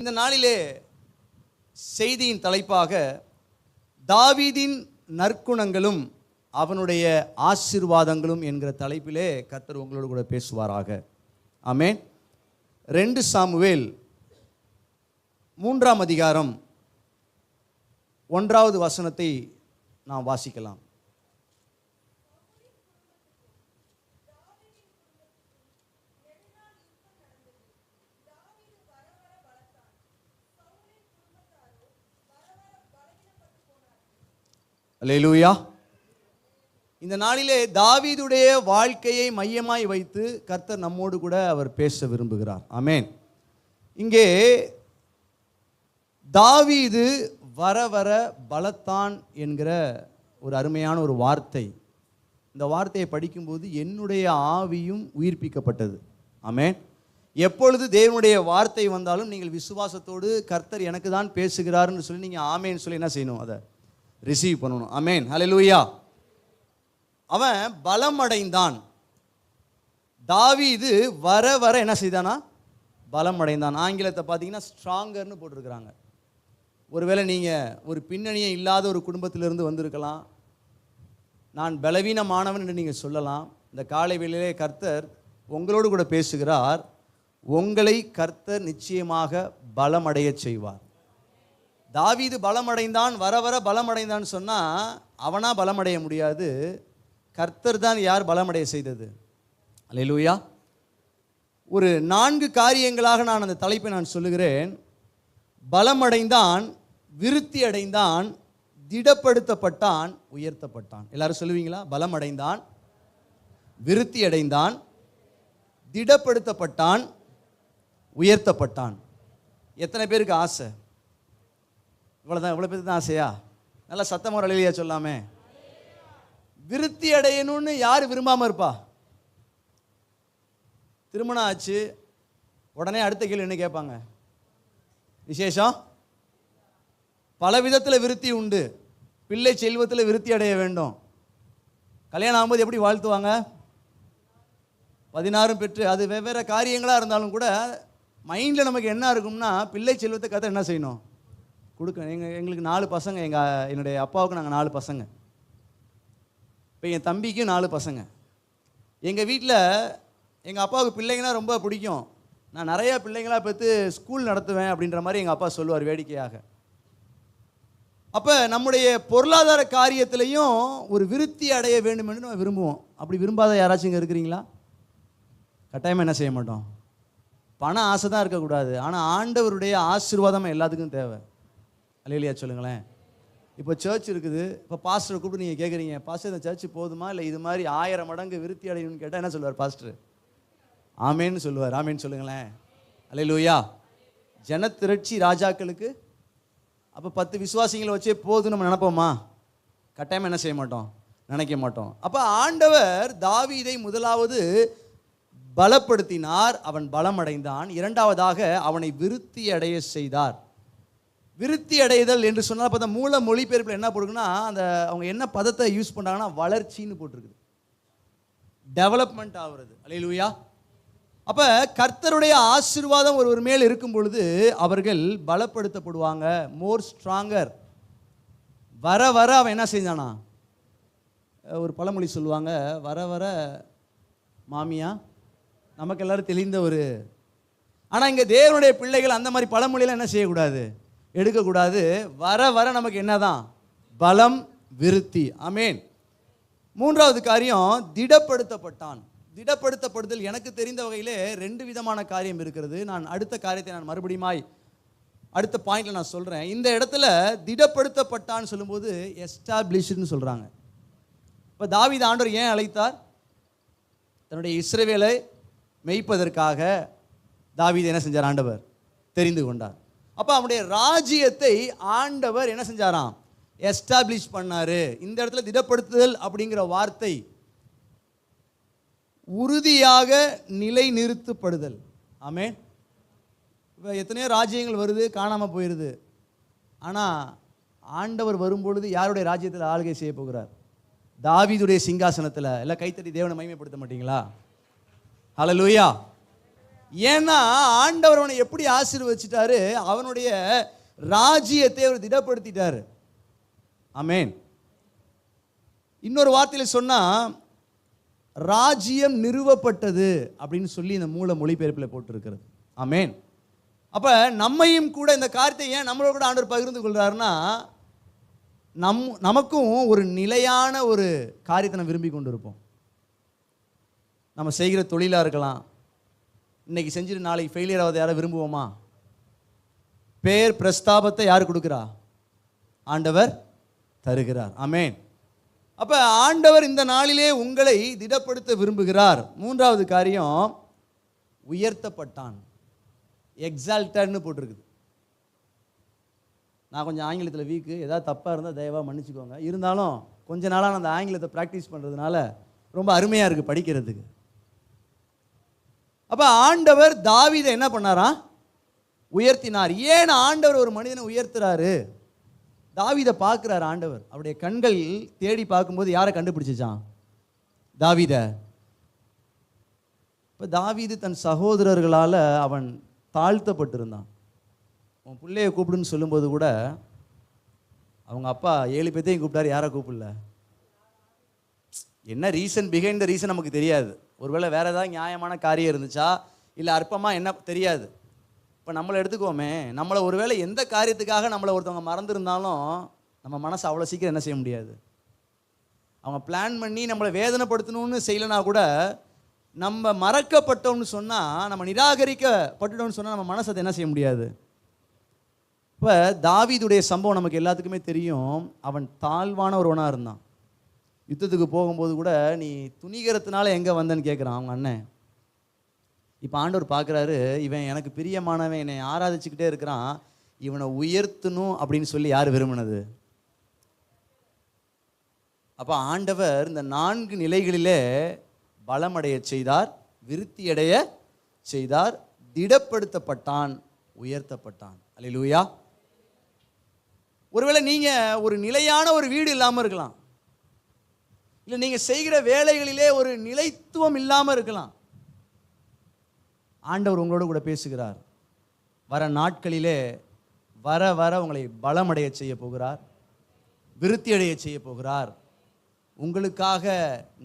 இந்த நாளிலே செய்தியின் தலைப்பாக தாவீதின் நற்குணங்களும் அவனுடைய ஆசீர்வாதங்களும் என்கிற தலைப்பிலே கர்த்தர் உங்களோடு கூட பேசுவாராக. ஆமென். 2 சாமுவேல் 3ஆம் அதிகாரம் 1வது வசனத்தை நாம் வாசிக்கலாம். அல்லேலூயா. இந்த நாளிலே தாவீதுடைய வாழ்க்கையை மையமாய் வைத்து கர்த்தர் நம்மோடு கூட அவர் பேச விரும்புகிறார். ஆமென். இங்கே தாவீது வர வர பலத்தான் என்கிற ஒரு அருமையான ஒரு வார்த்தை. இந்த வார்த்தையை படிக்கும்போது என்னுடைய ஆவியும் உயிர்ப்பிக்கப்பட்டது. ஆமென். எப்பொழுது தேவனுடைய வார்த்தை வந்தாலும் நீங்கள் விசுவாசத்தோடு கர்த்தர் எனக்கு தான் பேசுகிறாருன்னு சொல்லி நீங்கள் ஆமேன்னு சொல்லி என்ன செய்யணும்? அதை ரிசீவ் பண்ணணும். ஆமென். ஹல்லேலூயா. அவன் பலம் அடைந்தான். தாவீது வர வர என்ன செய்தானா? பலம் அடைந்தான். ஆங்கிலத்தை பார்த்தீங்கன்னா ஸ்ட்ராங்கர்னு போட்டிருக்கிறாங்க. ஒருவேளை நீங்கள் ஒரு பின்னணியே இல்லாத ஒரு குடும்பத்திலிருந்து வந்திருக்கலாம். நான் பலவீனமானவன் என்று நீங்கள் சொல்லலாம். இந்த காலை வேளையிலே கர்த்தர் உங்களோடு கூட பேசுகிறார். உங்களை கர்த்தர் நிச்சயமாக பலமடைய செய்வார். தாவீது பலமடைந்தான், வர வர பலமடைந்தான்னு சொன்னால் அவனா பலமடைய முடியாது. கர்த்தர் தான் யார் பலமடைய செய்தது. அல்லேலூயா. ஒரு 4 காரியங்களாக நான் அந்த தலைப்பை நான் சொல்லுகிறேன். பலமடைந்தான், விருத்தி அடைந்தான், திடப்படுத்தப்பட்டான், உயர்த்தப்பட்டான். எல்லாரும் சொல்லுவீங்களா? பலமடைந்தான், விருத்தி அடைந்தான், திடப்படுத்தப்பட்டான், உயர்த்தப்பட்டான். எத்தனை பேருக்கு ஆசை? இவ்வளோதான். இவ்வளோ பேருக்கு தான் ஆசையா? நல்லா சத்தமாக அலையிலையா சொல்லாமே. விருத்தி அடையணும்னு யார் விரும்பாமல் இருப்பா? திருமணம் ஆச்சு உடனே அடுத்த கேள்வி என்ன கேட்பாங்க? விசேஷம். பல விதத்தில் விருத்தி உண்டு. பிள்ளை செல்வத்தில் விருத்தி அடைய வேண்டும். கல்யாணம் ஆகும்போது எப்படி வாழ்த்துவாங்க? 16 பெற்று. அது வெவ்வேறு காரியங்களாக இருந்தாலும் கூட மைண்டில் நமக்கு என்ன இருக்கும்னா, பிள்ளை செல்வத்தை கதை என்ன செய்யணும்? கொடுக்கணும். எங்களுக்கு 4 பசங்க. என்னுடைய அப்பாவுக்கு நாங்கள் 4 பசங்க. இப்போ என் தம்பிக்கும் 4 பசங்க. எங்கள் வீட்டில் எங்கள் அப்பாவுக்கு பிள்ளைங்கன்னா ரொம்ப பிடிக்கும். நான் நிறையா பிள்ளைங்களாக பார்த்து ஸ்கூல் நடத்துவேன் அப்படின்ற மாதிரி எங்கள் அப்பா சொல்லுவார் வேடிக்கையாக. அப்போ நம்முடைய பொருளாதார காரியத்திலையும் ஒரு விருத்தி அடைய வேண்டும் என்று நம்ம விரும்புவோம். அப்படி விரும்பாத யாராச்சும் இங்கே இருக்கிறீங்களா? கட்டாயமாக என்ன செய்ய மாட்டோம். பண ஆசை தான் இருக்கக்கூடாது. ஆனால் ஆண்டவருடைய ஆசீர்வாதம் எல்லாத்துக்கும் தேவை. அல்லேலூயா சொல்லுங்களேன். இப்போ சர்ச் இருக்குது. இப்போ பாஸ்டரை கூப்பிட்டு நீங்கள் கேட்குறீங்க, பாஸ்டர் இந்த சர்ச் போதுமா இல்லை இது மாதிரி 1000 மடங்கு விருத்தி அடையணும்னு கேட்டால் என்ன சொல்லுவார் பாஸ்டர்? ஆமேன்னு சொல்லுவார். ஆமேன்னு சொல்லுங்களேன். அல்லேலூயா. ஜனத்திரட்சி ராஜாக்களுக்கு. அப்போ 10 விசுவாசிகளை வச்சே போதும் நம்ம நினைப்போமா? கட்டாயமாக என்ன செய்ய மாட்டோம், நினைக்க மாட்டோம். அப்போ ஆண்டவர் தாவீதை முதலாவது பலப்படுத்தினார், அவன் பலமடைந்தான். 2வதாக அவனை விருத்தி அடைய செய்தார். விருத்தி அடைதல் என்று சொன்னால் அப்போ அந்த மூல மொழிபெயர்ப்பில் என்ன போட்டுருக்குன்னா, அந்த அவங்க என்ன பதத்தை யூஸ் பண்ணுறாங்கன்னா வளர்ச்சின்னு போட்டிருக்குது. டெவலப்மெண்ட் ஆகுறது. அல்லேலூயா. அப்போ கர்த்தருடைய ஆசீர்வாதம் ஒரு மேல் இருக்கும் பொழுது அவர்கள் பலப்படுத்தப்படுவாங்க. More stronger. வர வர அவன் என்ன செஞ்சானா? ஒரு பழமொழி சொல்லுவாங்க, வர வர மாமியா. நமக்கு எல்லாரும் தெளிந்த ஒரு. ஆனால் இங்கே தேவனுடைய பிள்ளைகள் அந்த மாதிரி பழமொழியெல்லாம் என்ன செய்யக்கூடாது, எடுக்கக்கூடாது. வர வர நமக்கு என்னதான்? பலம், விருத்தி. ஆமேன். 3வது காரியம், திடப்படுத்தப்பட்டான். திடப்படுத்தப்படுதல் எனக்கு தெரிந்த வகையிலே 2 விதமான காரியம் இருக்கிறது. நான் அடுத்த காரியத்தை நான் மறுபடியும் அடுத்த பாயிண்ட்ல நான் சொல்கிறேன். இந்த இடத்துல திடப்படுத்தப்பட்டான்னு சொல்லும்போது எஸ்டாப்ளிஷ்டுன்னு சொல்கிறாங்க. இப்போ தாவீது ஆண்டவர் ஏன் அழைத்தார்? தன்னுடைய இஸ்ரவேலை மேய்ப்பதற்காக தாவீது என்ன செஞ்சார்? ஆண்டவர் தெரிந்து கொண்டார். அப்போ அவனுடைய ராஜ்யத்தை ஆண்டவர் என்ன செஞ்சாராம்? எஸ்டாப்ளிஷ் பண்ணாரு. இந்த இடத்துல திடப்படுத்துதல் அப்படிங்கிற வார்த்தை உறுதியாக நிலை நிறுத்தப்படுதல். ஆமென். இப்போ எத்தனையோ ராஜ்யங்கள் வருது, காணாமல் போயிடுது. ஆனால் ஆண்டவர் வரும்பொழுது யாருடைய ராஜ்யத்தில் ஆளுகை செய்ய போகிறார்? தாவீதுடைய சிங்காசனத்தில். எல்லாம் கைத்தட்டி தேவனை மகிமைப்படுத்த மாட்டீங்களா? ஹல்லேலூயா. ஏன்னா ஆண்டவர் அவனை எப்படி ஆசீர்வதிச்சிட்டாரு, அவனுடைய ராஜ்யத்தை அவர் திடப்படுத்திட்டாரு. ஆமென். இன்னொரு வார்த்தையில சொன்னா ராஜ்யம் நிறுவப்பட்டது அப்படின்னு சொல்லி இந்த மூல மொழிபெயர்ப்பில் போட்டிருக்கிறது. ஆமென். அப்ப நம்மையும் கூட இந்த காரியத்தை ஏன் நம்மளோட கூட ஆண்டவர் பகிர்ந்து கொள்றாருன்னா, நமக்கும் ஒரு நிலையான ஒரு காரியத்தை நம்ம விரும்பி கொண்டு இருப்போம். நம்ம செய்கிற தொழிலாக இருக்கலாம். இன்னைக்கு செஞ்சுட்டு நாளைக்கு ஃபெயிலியர் ஆவதை யாரை விரும்புவோமா? பேர் பிரஸ்தாபத்தை யார் கொடுக்குறா? ஆண்டவர் தருகிறார். ஆமென். அப்ப ஆண்டவர் இந்த நாளிலே உங்களை திடப்படுத்த விரும்புகிறார். மூன்றாவது காரியம், உயர்த்தப்பட்டான். எக்ஸால்டட்னு போட்டிருக்குது. நான் கொஞ்சம் ஆங்கிலத்தில் வீக்கு, ஏதாவது தப்பாக இருந்தால் தயவாக மன்னிச்சுக்கோங்க. இருந்தாலும் கொஞ்ச நாளாக நான் அந்த ஆங்கிலத்தை ப்ராக்டிஸ் பண்ணுறதுனால ரொம்ப அருமையாக இருக்குது படிக்கிறதுக்கு. அப்போ ஆண்டவர் தாவீதை என்ன பண்ணாராம்? உயர்த்தினார். ஏன் ஆண்டவர் ஒரு மனிதனை உயர்த்துறாரு? தாவீதை பார்க்குறாரு ஆண்டவர். அவருடைய கண்கள் தேடி பார்க்கும்போது யாரை கண்டுபிடிச்சிச்சான்? தாவீதை. இப்போ தாவீது தன் சகோதரர்களால் அவன் தாழ்த்தப்பட்டிருந்தான். உன் பிள்ளையை கூப்பிடுன்னு சொல்லும்போது கூட அவங்க அப்பா 7 பேத்தையும் கூப்பிட்டாரு, யாரை கூப்பிடல? என்ன ரீசன், பிஹைண்ட் த ரீசன் நமக்கு தெரியாது. ஒருவேளை வேற ஏதாவது நியாயமான காரியம் இருந்துச்சா, இல்லை அற்பமாக என்ன தெரியாது. இப்போ நம்மளை எடுத்துக்கோமே, நம்மளை ஒருவேளை எந்த காரியத்துக்காக நம்மளை ஒருத்தவங்க மறந்துருந்தாலும் நம்ம மனசு அவ்வளோ சீக்கிரம் என்ன செய்ய முடியாது. அவங்க பிளான் பண்ணி நம்மளை வேதனைப்படுத்தணும்னு செய்யலைனா கூட, நம்ம மறக்கப்பட்டோம்னு சொன்னால், நம்ம நிராகரிக்கப்பட்டுட்டோம்னு சொன்னால் நம்ம மனசை அதை என்ன செய்ய முடியாது. இப்போ தாவீதுடைய சம்பவம் நமக்கு எல்லாத்துக்குமே தெரியும். அவன் தாழ்வான ஒருவனாக இருந்தான். யுத்தத்துக்கு போகும்போது கூட நீ துணிகரத்தினால எங்கே வந்தேன்னு கேட்குறான் அவங்க அண்ணன். இப்போ ஆண்டவர் பார்க்குறாரு, இவன் எனக்கு பிரியமானவன், என்னை ஆராதிச்சுக்கிட்டே இருக்கிறான், இவனை உயர்த்தணும் அப்படின்னு சொல்லி யார் விரும்பினது? அப்போ ஆண்டவர் இந்த 4 நிலைகளிலே பலமடைய செய்தார், விருத்தியடைய செய்தார், திடப்படுத்தப்பட்டான், உயர்த்தப்பட்டான். அல்லேலூயா. ஒருவேளை நீங்கள் ஒரு நிலையான ஒரு வீடு இல்லாமல் இருக்கலாம், இல்லை நீங்கள் செய்கிற வேலைகளிலே ஒரு நிலைத்துவம் இல்லாமல் இருக்கலாம். ஆண்டவர் உங்களோட கூட பேசுகிறார். வர நாட்களிலே வர வர உங்களை பலமடைய செய்ய போகிறார், விருத்தி அடைய செய்ய போகிறார். உங்களுக்காக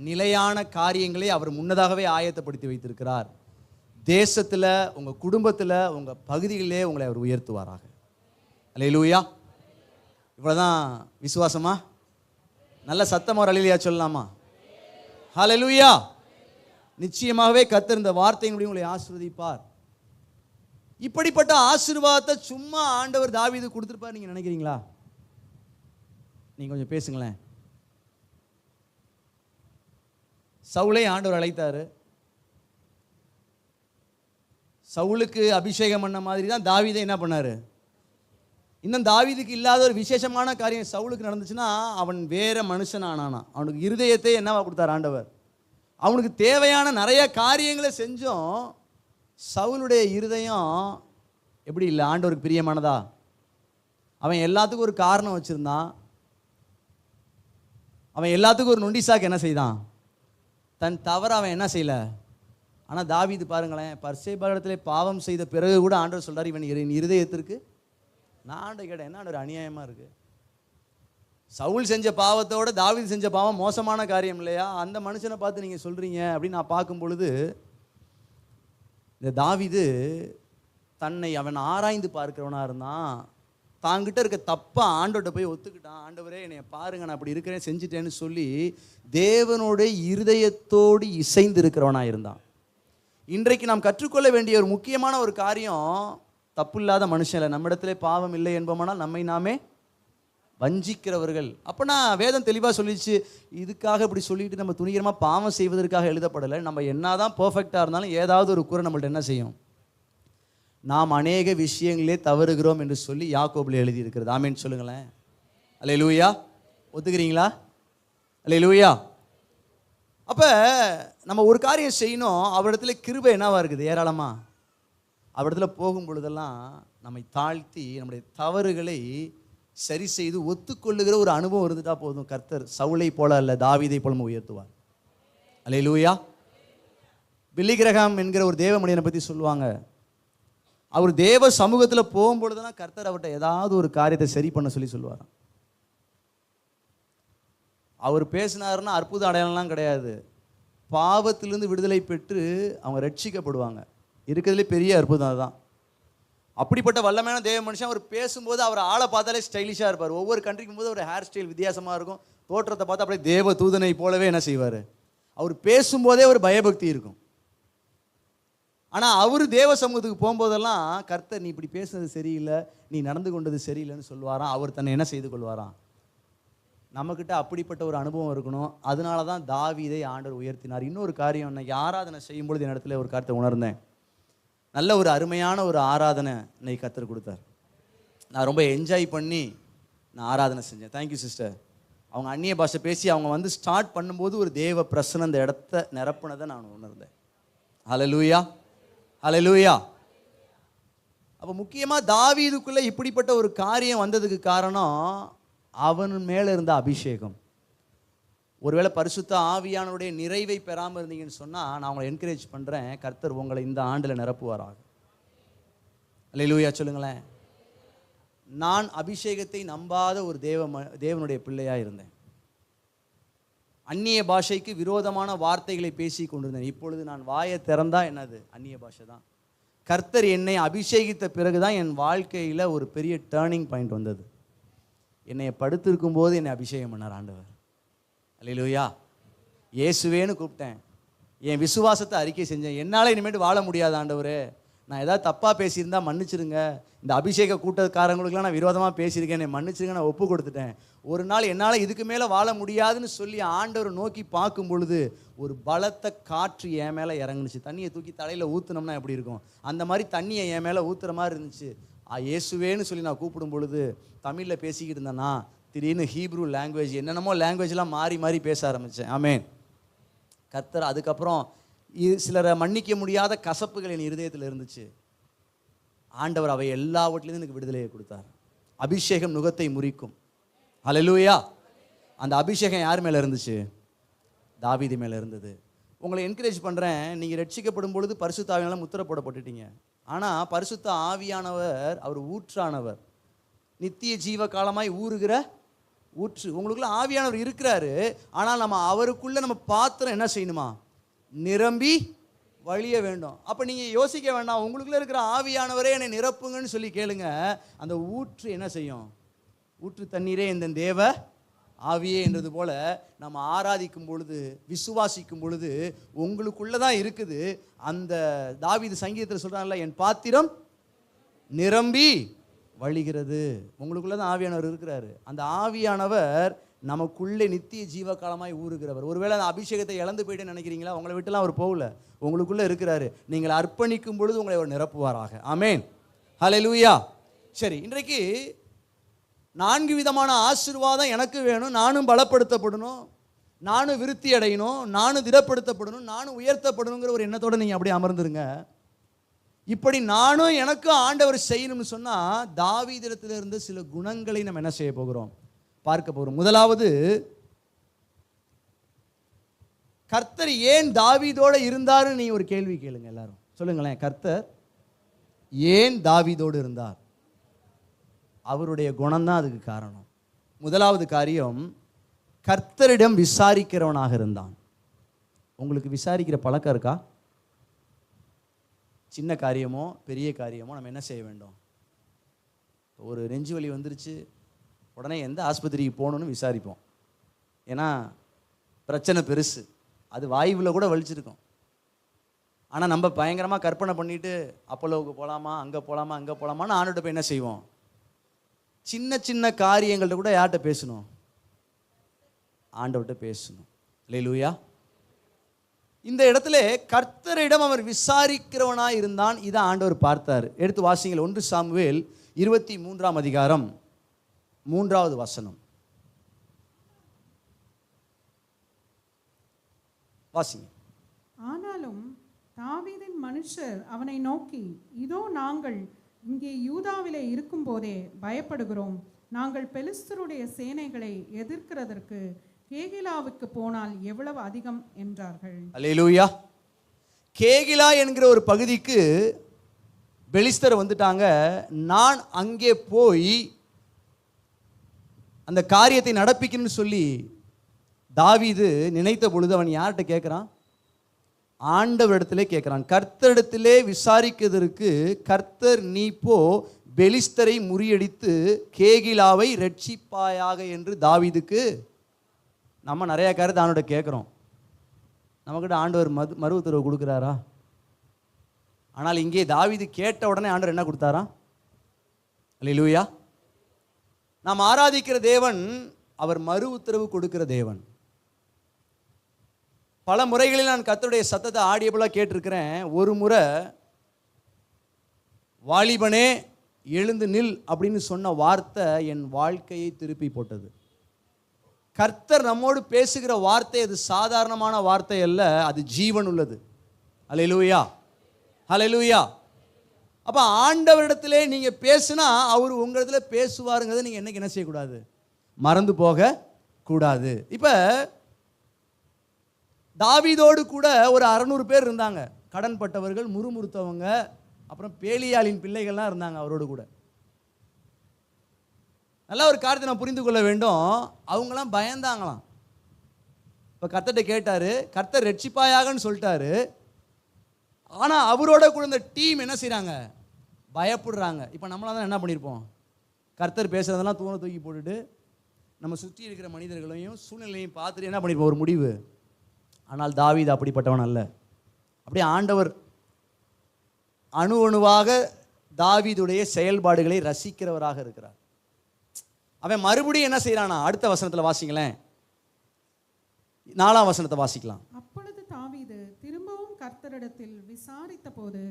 நிலையான காரியங்களை அவர் முன்னதாகவே ஆயத்தப்படுத்தி வைத்திருக்கிறார். தேசத்தில், உங்கள் குடும்பத்தில், உங்கள் பகுதிகளிலே உங்களை அவர் உயர்த்துவாராக. அல்லேலூயா. இவ்வளோதான் விசுவாசமா? நல்ல சத்தமாக ஒரு அல்லேலூயா சொல்லலாமா? ஹல்லேலூயா. நிச்சயமாகவே கர்த்தர் இந்த வார்த்தையினுடைய உங்களை ஆசீர்வதிப்பார். இப்படிப்பட்ட ஆசீர்வாதத்தை சும்மா ஆண்டவர் தாவீது கொடுத்துருப்பார் நீங்கள் நினைக்கிறீங்களா? நீங்கள் கொஞ்சம் பேசுங்களேன். சவுலை ஆண்டவர் அழைத்தார். சவுலுக்கு அபிஷேகம் பண்ண மாதிரி தான் தாவீதை என்ன பண்ணார்? இன்னும் தாவீதுக்கு இல்லாத ஒரு விசேஷமான காரியம் சவுலுக்கு நடந்துச்சுன்னா, அவன் வேற மனுஷன் ஆனானா. அவனுக்கு இருதயத்தை என்னவா கொடுத்தார் ஆண்டவர்? அவனுக்கு தேவையான நிறைய காரியங்களை செஞ்சோம். சவுலுடைய இருதயம் எப்படி இல்லை? ஆண்டவருக்கு பிரியமானதா? அவன் எல்லாத்துக்கும் ஒரு காரணம் வச்சுருந்தான். அவன் எல்லாத்துக்கும் ஒரு நொண்டிசாக்கு என்ன செய்தான்? தன் தவறு அவன் என்ன செய்யலை. ஆனால் தாவீது பாருங்களேன், பர்சேபாவிடத்திலே பாவம் செய்த பிறகு கூட ஆண்டவர் சொல்கிறார், இவன் இருதயத்திற்கு நான் ஆண்டவர் கேட்டேன், என்ன ஒரு அநியாயமாக இருக்குது. சவுல் செஞ்ச பாவத்தோட தாவீது செஞ்ச பாவம் மோசமான காரியம் இல்லையா? அந்த மனுஷனை பார்த்து நீங்கள் சொல்கிறீங்க அப்படின்னு நான் பார்க்கும் பொழுது, இந்த தாவீது தன்னை அவன் ஆராய்ந்து பார்க்கிறவனாக இருந்தான். தாங்கிட்ட இருக்க தப்பை ஆண்டவர்கிட்ட போய் ஒத்துக்கிட்டான். ஆண்டவரே என்னை பாருங்க, நான் அப்படி இருக்கிறேன், செஞ்சுட்டேன்னு சொல்லி தேவனோட இருதயத்தோடு இசைந்து இருக்கிறவனாக இருந்தான். இன்றைக்கு நாம் கற்றுக்கொள்ள வேண்டிய ஒரு முக்கியமான ஒரு காரியம், தப்பு இல்லாத மனுஷன் இல்லை, நம்மிடத்திலே பாவம் இல்லை என்போமானால் நம்மை நாமே வஞ்சிக்கிறவர்கள். அப்போனா வேதம் தெளிவாக சொல்லிச்சு, இதுக்காக இப்படி சொல்லிட்டு நம்ம துணிகரமாக பாவம் செய்வதற்காக எழுதப்படலை. நம்ம என்னதான் பர்ஃபெக்டாக இருந்தாலும் ஏதாவது ஒரு குறை நம்மள்ட்ட என்ன செய்யும்? நாம் அநேக விஷயங்களே தவறுகிறோம் என்று சொல்லி யாக்கோபில் எழுதியிருக்கிறது. ஆமேன்னு சொல்லுங்களேன். அல்லேலூயா. ஒத்துக்கிறீங்களா? அல்லேலூயா. அப்போ நம்ம ஒரு காரியம் செய்யணும், அவரிடத்துல கிருபை என்னவா இருக்குது? ஏராளமாக. அவரிடத்துல போகும் பொழுதெல்லாம் நம்மை தாழ்த்தி நம்முடைய தவறுகளை சரி செய்து ஒத்துக்கொள்ளுகிற ஒரு அனுபவம் இருந்துட்டா போதும். கர்த்தர் சவுலை போல அல்ல, தாவீதை போல உயர்த்துவார். அல்லேலூயா. பில்லி கிரஹாம் என்கிற ஒரு தேவ மனிதனை பற்றி சொல்லுவாங்க. அவர் தேவ சமூகத்தில் போகும்பொழுதுதான் கர்த்தர் அவர்கிட்ட ஏதாவது ஒரு காரியத்தை சரி பண்ண சொல்லுவாராம். அவர் பேசினாருன்னா அற்புத அடையாளம்லாம் கிடையாது, பாவத்திலிருந்து விடுதலை பெற்று அவங்க ரட்சிக்கப்படுவாங்க. இருக்கிறதுலே பெரிய அற்புதம் அதுதான். அப்படிப்பட்ட வல்லமையான தேவ மனுஷன். அவர் பேசும்போது அவர் ஆளை பார்த்தாலே ஸ்டைலிஷாக இருப்பார். ஒவ்வொரு கண்ட்ரிக்கும் போது ஒரு ஹேர் ஸ்டைல் வித்தியாசமாக இருக்கும். தோற்றத்தை பார்த்து அப்படியே தேவ தூதனை போலவே என்ன செய்வார், அவர் பேசும்போதே ஒரு பயபக்தி இருக்கும். ஆனால் அவர் தேவ சமூகத்துக்கு போகும்போதெல்லாம் கர்த்தர் நீ இப்படி பேசுனது சரியில்லை, நீ நடந்து கொண்டது சரியில்லைன்னு சொல்லுவாராம். அவர் தன்னை என்ன செய்து கொள்வாராம். நம்மக்கிட்ட அப்படிப்பட்ட ஒரு அனுபவம் இருக்கணும். அதனால தான் தாவீதை ஆண்டவர் உயர்த்தினார். இன்னொரு காரியம், நான் ஆராதனை செய்யும் பொழுது என் இடத்துல ஒரு காரியத்தை உணர்ந்தேன். நல்ல ஒரு அருமையான ஒரு ஆராதனை இன்னைக்கு கர்த்தர் கொடுத்தார். நான் ரொம்ப என்ஜாய் பண்ணி நான் ஆராதனை செஞ்சேன். Thank you sister. அவங்க அந்நிய பாஷை பேசி அவங்க வந்து ஸ்டார்ட் பண்ணும்போது ஒரு தேவ பிரசன்னம் அந்த இடத்த நிரப்புனதை நான் உணர்ந்தேன். ஹல்லேலூயா, ஹல்லேலூயா. அப்போ முக்கியமாக தாவீதுக்குள்ளே இப்படிப்பட்ட ஒரு காரியம் வந்ததுக்கு காரணம் அவன் மேலே இருந்த அபிஷேகம். ஒருவேளை பரிசுத்த ஆவியானவருடைய நிறைவை பெறாமல் இருந்தீங்கன்னு சொன்னால் நான் உங்களை என்கரேஜ் பண்ணுறேன், கர்த்தர் உங்களை இந்த ஆண்டில் நிரப்புவாராக. அல்லேலூயா சொல்லுங்களேன். நான் அபிஷேகத்தை நம்பாத ஒரு தேவனுடைய பிள்ளையாக இருந்தேன். அந்நிய பாஷைக்கு விரோதமான வார்த்தைகளை பேசி கொண்டிருந்தேன். இப்பொழுது நான் வாயை திறந்தா என்னது, அந்நிய பாஷை தான். கர்த்தர் என்னை அபிஷேகித்த பிறகு தான் என் வாழ்க்கையில் ஒரு பெரிய டேர்னிங் பாயிண்ட் வந்தது. என்னை படுத்திருக்கும் போது என்னை அபிஷேகம் பண்ணார் ஆண்டவர். அல்லேலூயா. இயேசுவேன்னு கூப்பிட்டேன், என் விசுவாசத்தை அறிக்கை செஞ்சேன். என்னால் இனிமேட்டு வாழ முடியாது ஆண்டவரே, நான் ஏதாவது தப்பாக பேசியிருந்தா மன்னிச்சிருங்க, இந்த அபிஷேக கூட்டக்காரங்களுக்குலாம் நான் விரோதமாக பேசியிருக்கேன், என்னை மன்னிச்சிருங்க, நான் ஒப்பு கொடுத்துட்டேன். ஒரு நாள் என்னால் இதுக்கு மேலே வாழ முடியாதுன்னு சொல்லி ஆண்டவர் நோக்கி பார்க்கும் பொழுது ஒரு பலத்த காற்று என் மேலே இறங்குனுச்சு. தண்ணியை தூக்கி தலையில் ஊற்றுனோம்னா எப்படி இருக்கும், அந்த மாதிரி தண்ணியை என் மேலே ஊற்றுற மாதிரி இருந்துச்சு. இயேசுவேன்னு சொல்லி நான் கூப்பிடும் பொழுது தமிழில் பேசிக்கிட்டு இருந்தேன்னா திடீர்னு ஹீப்ரூ லாங்குவேஜ், என்னென்னமோ லாங்குவேஜ்லாம் மாறி மாறி பேச ஆரம்பித்தேன். ஆமென். கர்த்தர் அதுக்கப்புறம் சிலரை மன்னிக்க முடியாத கசப்புகள் என் இருதயத்தில் இருந்துச்சு. ஆண்டவர் அவை எல்லாவற்றிலிருந்து எனக்கு விடுதலையை கொடுத்தார். அபிஷேகம் நுகத்தை முறிக்கும். ஹல்லேலூயா. அந்த அபிஷேகம் யார் மேலே இருந்துச்சு, தாவீது மேலே இருந்தது. உங்களை என்கரேஜ் பண்ணுறேன், நீங்கள் ரட்சிக்கப்படும் பொழுது பரிசுத்த ஆவியானவரால் முத்திரை போடப்பட்டுட்டீங்க. ஆனால் பரிசுத்த ஆவியானவர் அவர் ஊற்றானவர், நித்திய ஜீவ காலமாய் ஊறுகிற ஊற்று. உங்களுக்குள்ள ஆவியானவர் இருக்கிறாரு. ஆனால் நம்ம அவருக்குள்ள நம்ம பாத்திரம் என்ன செய்யணுமா, நிரம்பி வழிய வேண்டும். அப்போ நீங்கள் யோசிக்க வேண்டாம், உங்களுக்குள்ள இருக்கிற ஆவியானவரே என்னை நிரப்புங்கன்னு சொல்லி கேளுங்க. அந்த ஊற்று என்ன செய்யும், ஊற்று தண்ணீரே இந்த தேவ ஆவியே என்றது போல நம்ம ஆராதிக்கும் பொழுது, விசுவாசிக்கும் பொழுது உங்களுக்குள்ள தான் இருக்குது. அந்த தாவீது சங்கீதத்தில் சொல்றாங்கல்ல, என் பாத்திரம் நிரம்பி வழிகிறது. உங்களுக்குள்ள தான் ஆவியானவர் இருக்கிறாரு. அந்த ஆவியானவர் நமக்குள்ளே நித்திய ஜீவ காலமாய் ஊறுகிறவர். ஒருவேளை அந்த அபிஷேகத்தை இழந்து போயிட்டு நினைக்கிறீங்களா, உங்களை விட்டுலாம் அவர் போகல, உங்களுக்குள்ள இருக்கிறாரு. நீங்கள் அர்ப்பணிக்கும் பொழுது உங்களை அவர் நிரப்புவாராக. ஆமென், ஹல்லேலூயா. சரி, இன்றைக்கு 4 விதமான ஆசீர்வாதம் எனக்கு வேணும். நானும் பலப்படுத்தப்படணும், நானும் விருத்தி அடையணும், நானும் திடப்படுத்தப்படணும், நானும் உயர்த்தப்படணுங்கிற ஒரு எண்ணத்தோடு நீங்கள் அப்படியே அமர்ந்துருங்க. இப்படி நானும் எனக்கும் ஆண்டவர் செய்யணும்னு சொன்னால் தாவீதிடத்திலிருந்து சில குணங்களை நம்ம என்ன செய்ய போகிறோம், பார்க்க போகிறோம். முதலாவது, கர்த்தர் ஏன் தாவீதோடு இருந்தாருன்னு நீ ஒரு கேள்வி கேளுங்க. எல்லாரும் சொல்லுங்களேன், கர்த்தர் ஏன் தாவீதோடு இருந்தார்? அவருடைய குணம்தான் அதுக்கு காரணம். முதலாவது காரியம், கர்த்தரிடம் விசாரிக்கிறவனாக இருந்தான். உங்களுக்கு விசாரிக்கிற பழக்கம் இருக்கா? சின்ன காரியமோ பெரிய காரியமோ நம்ம என்ன செய்ய வேண்டும், ஒரு நெஞ்சு வலி வந்துருச்சு உடனே எந்த ஆஸ்பத்திரிக்கு போகணுன்னு விசாரிப்போம். ஏன்னா பிரச்சனை பெருசு, அது வாயுவில் கூட வலிச்சிருக்கும். ஆனால் நம்ம பயங்கரமாக கற்பனை பண்ணிட்டு அப்போலோவுக்கு போகலாமா, அங்கே போகலாமா, அங்கே போகலாமான்னு ஆண்டுகிட்ட போய் என்ன செய்வோம், சின்ன சின்ன காரியங்கள்ட்ட கூட யார்கிட்ட பேசணும், ஆண்டவர்கிட்ட பேசணும். அல்லேலூயா. இந்த இடத்துல கர்த்தரிடம் அவர் விசாரிக்கிறவனாய் இருந்தான். இதை ஆண்டவர் பார்த்தார். எடுத்து வாசிங்கள். 1 சாமுவேல் 23ஆம் அதிகாரம் 3வது வசனம் வாசிங்க. ஆனாலும் தாவீதின் மனுஷர் அவனை நோக்கி, இதோ நாங்கள் இங்கே யூதாவிலே இருக்கும் போதே பயப்படுகிறோம். நாங்கள் பெலிஸ்தருடைய சேனைகளை எதிர்க்கிறதற்கு கேகிலாவுக்கு போனால் எவ்வளவு அதிகம் என்றார்கள். அல்லேலூயா. கேகிலா என்கிற ஒரு பகுதிக்கு பெலிஸ்தர் வந்துட்டாங்க. நான் அங்கே போய் அந்த காரியத்தை நடப்பிக்கணும்னு சொல்லி தாவீது நினைத்த பொழுது அவன் யார்கிட்ட கேட்குறான்? ஆண்டவரிடத்திலே கேட்குறான். கர்த்தரிடத்திலே விசாரிக்கிறதற்கு கர்த்தர் நீ போ, பெலிஸ்தரை முறியடித்து கேகிலாவை ரட்சிப்பாயாக என்று தாவீதுக்கு. நம்ம நிறைய காரியத்தை ஆண்டோட கேட்குறோம். நம்மக்கிட்ட ஆண்டவர் மறு உத்தரவு கொடுக்குறாரா? ஆனால் இங்கே தாவீது கேட்ட உடனே ஆண்டவர் என்ன கொடுத்தாரா? அல்லேலூயா. நாம் ஆராதிக்கிற தேவன் அவர் மறு உத்தரவு கொடுக்கிற தேவன். பல முறைகளில் நான் கர்த்தருடைய சத்தத்தை ஆடியபோல கேட்டிருக்கிறேன். ஒரு முறை வாலிபனே எழுந்து நில் அப்படின்னு சொன்ன வார்த்தை என் வாழ்க்கையை திருப்பி போட்டது. கர்த்தர் நம்மோடு பேசுகிற வார்த்தை அது சாதாரணமான வார்த்தை அல்ல, அது ஜீவன் உள்ளது. அல்லேலூயா, அல்லேலூயா. அப்போ ஆண்டவரிடத்திலே நீங்கள் பேசுனா அவர் உங்களிடத்துல பேசுவாருங்கிறத நீங்கள் என்னைக்கு என்ன செய்யக்கூடாது? மறந்து போக கூடாது. இப்போ தாவீதோடு கூட ஒரு 600 பேர் இருந்தாங்க. கடன் பட்டவர்கள், முறுமுறுத்தவங்க, அப்புறம் பேலியாளின் பிள்ளைகள்லாம் இருந்தாங்க அவரோடு கூட. நல்லா ஒரு காரியத்தை நான் புரிந்து கொள்ள வேண்டும். அவங்களாம் பயந்தாங்களாம். இப்போ கர்த்தர்கிட்ட கேட்டார், கர்த்தர் ரட்சிப்பாயாகன்னு சொல்லிட்டாரு. ஆனால் அவரோட கூட இந்த டீம் என்ன செய்கிறாங்க? பயப்படுறாங்க. இப்போ நம்மளாம் தான் என்ன பண்ணியிருப்போம்? கர்த்தர் பேசுகிறதெல்லாம் தூக்கி போட்டுட்டு நம்ம சுற்றி இருக்கிற மனிதர்களையும் சூழ்நிலையும் பார்த்துட்டு என்ன பண்ணியிருப்போம்? ஒரு முடிவு. ஆனால் தாவீது அப்படிப்பட்டவன் அல்ல. அப்படியே ஆண்டவர் அணு அணுவாக தாவீதுடைய செயல்பாடுகளை ரசிக்கிறவராக இருக்கிறார். அவன் மறுபடியும் என்ன செய்யறானா? அடுத்த வசனத்தில் வாசிங்களேன், 4ஆம் வசனத்தை வாசிக்கலாம். அப்பொழுது தாவீது திரும்பவும் கர்த்தரிடத்தில் விசாரித்த போது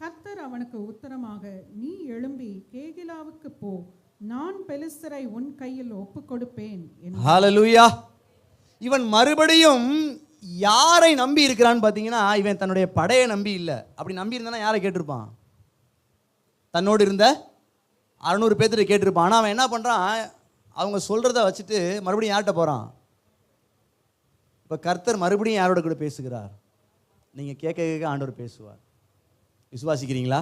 கர்த்தர் அவனுக்கு உத்தரமாக, நீ எழும்பி கேகிலாவுக்கு போ, நான் பெலிஸ்தரை உன் கையில் ஒப்புக் கொடுப்பேன். ஹல்லேலூயா. இவன் மறுபடியும் யாரை நம்பி இருக்கிறான்னு பார்த்தீங்கன்னா, இவன் தன்னுடைய படையை நம்பி இல்லை. அப்படி நம்பி இருந்தானா யாரை கேட்டிருப்பான்? தன்னோடு இருந்த 600 பேர்த்திட்ட கேட்டிருப்பான். ஆனால் அவன் என்ன பண்ணுறான்? அவங்க சொல்கிறத வச்சுட்டு மறுபடியும் யார்கிட்ட போகிறான்? இப்போ கர்த்தர் மறுபடியும் யாரோட கூட பேசுகிறார்? நீங்கள் கேட்க கேட்க ஆண்டவர் பேசுவார். விசுவாசிக்கிறீங்களா?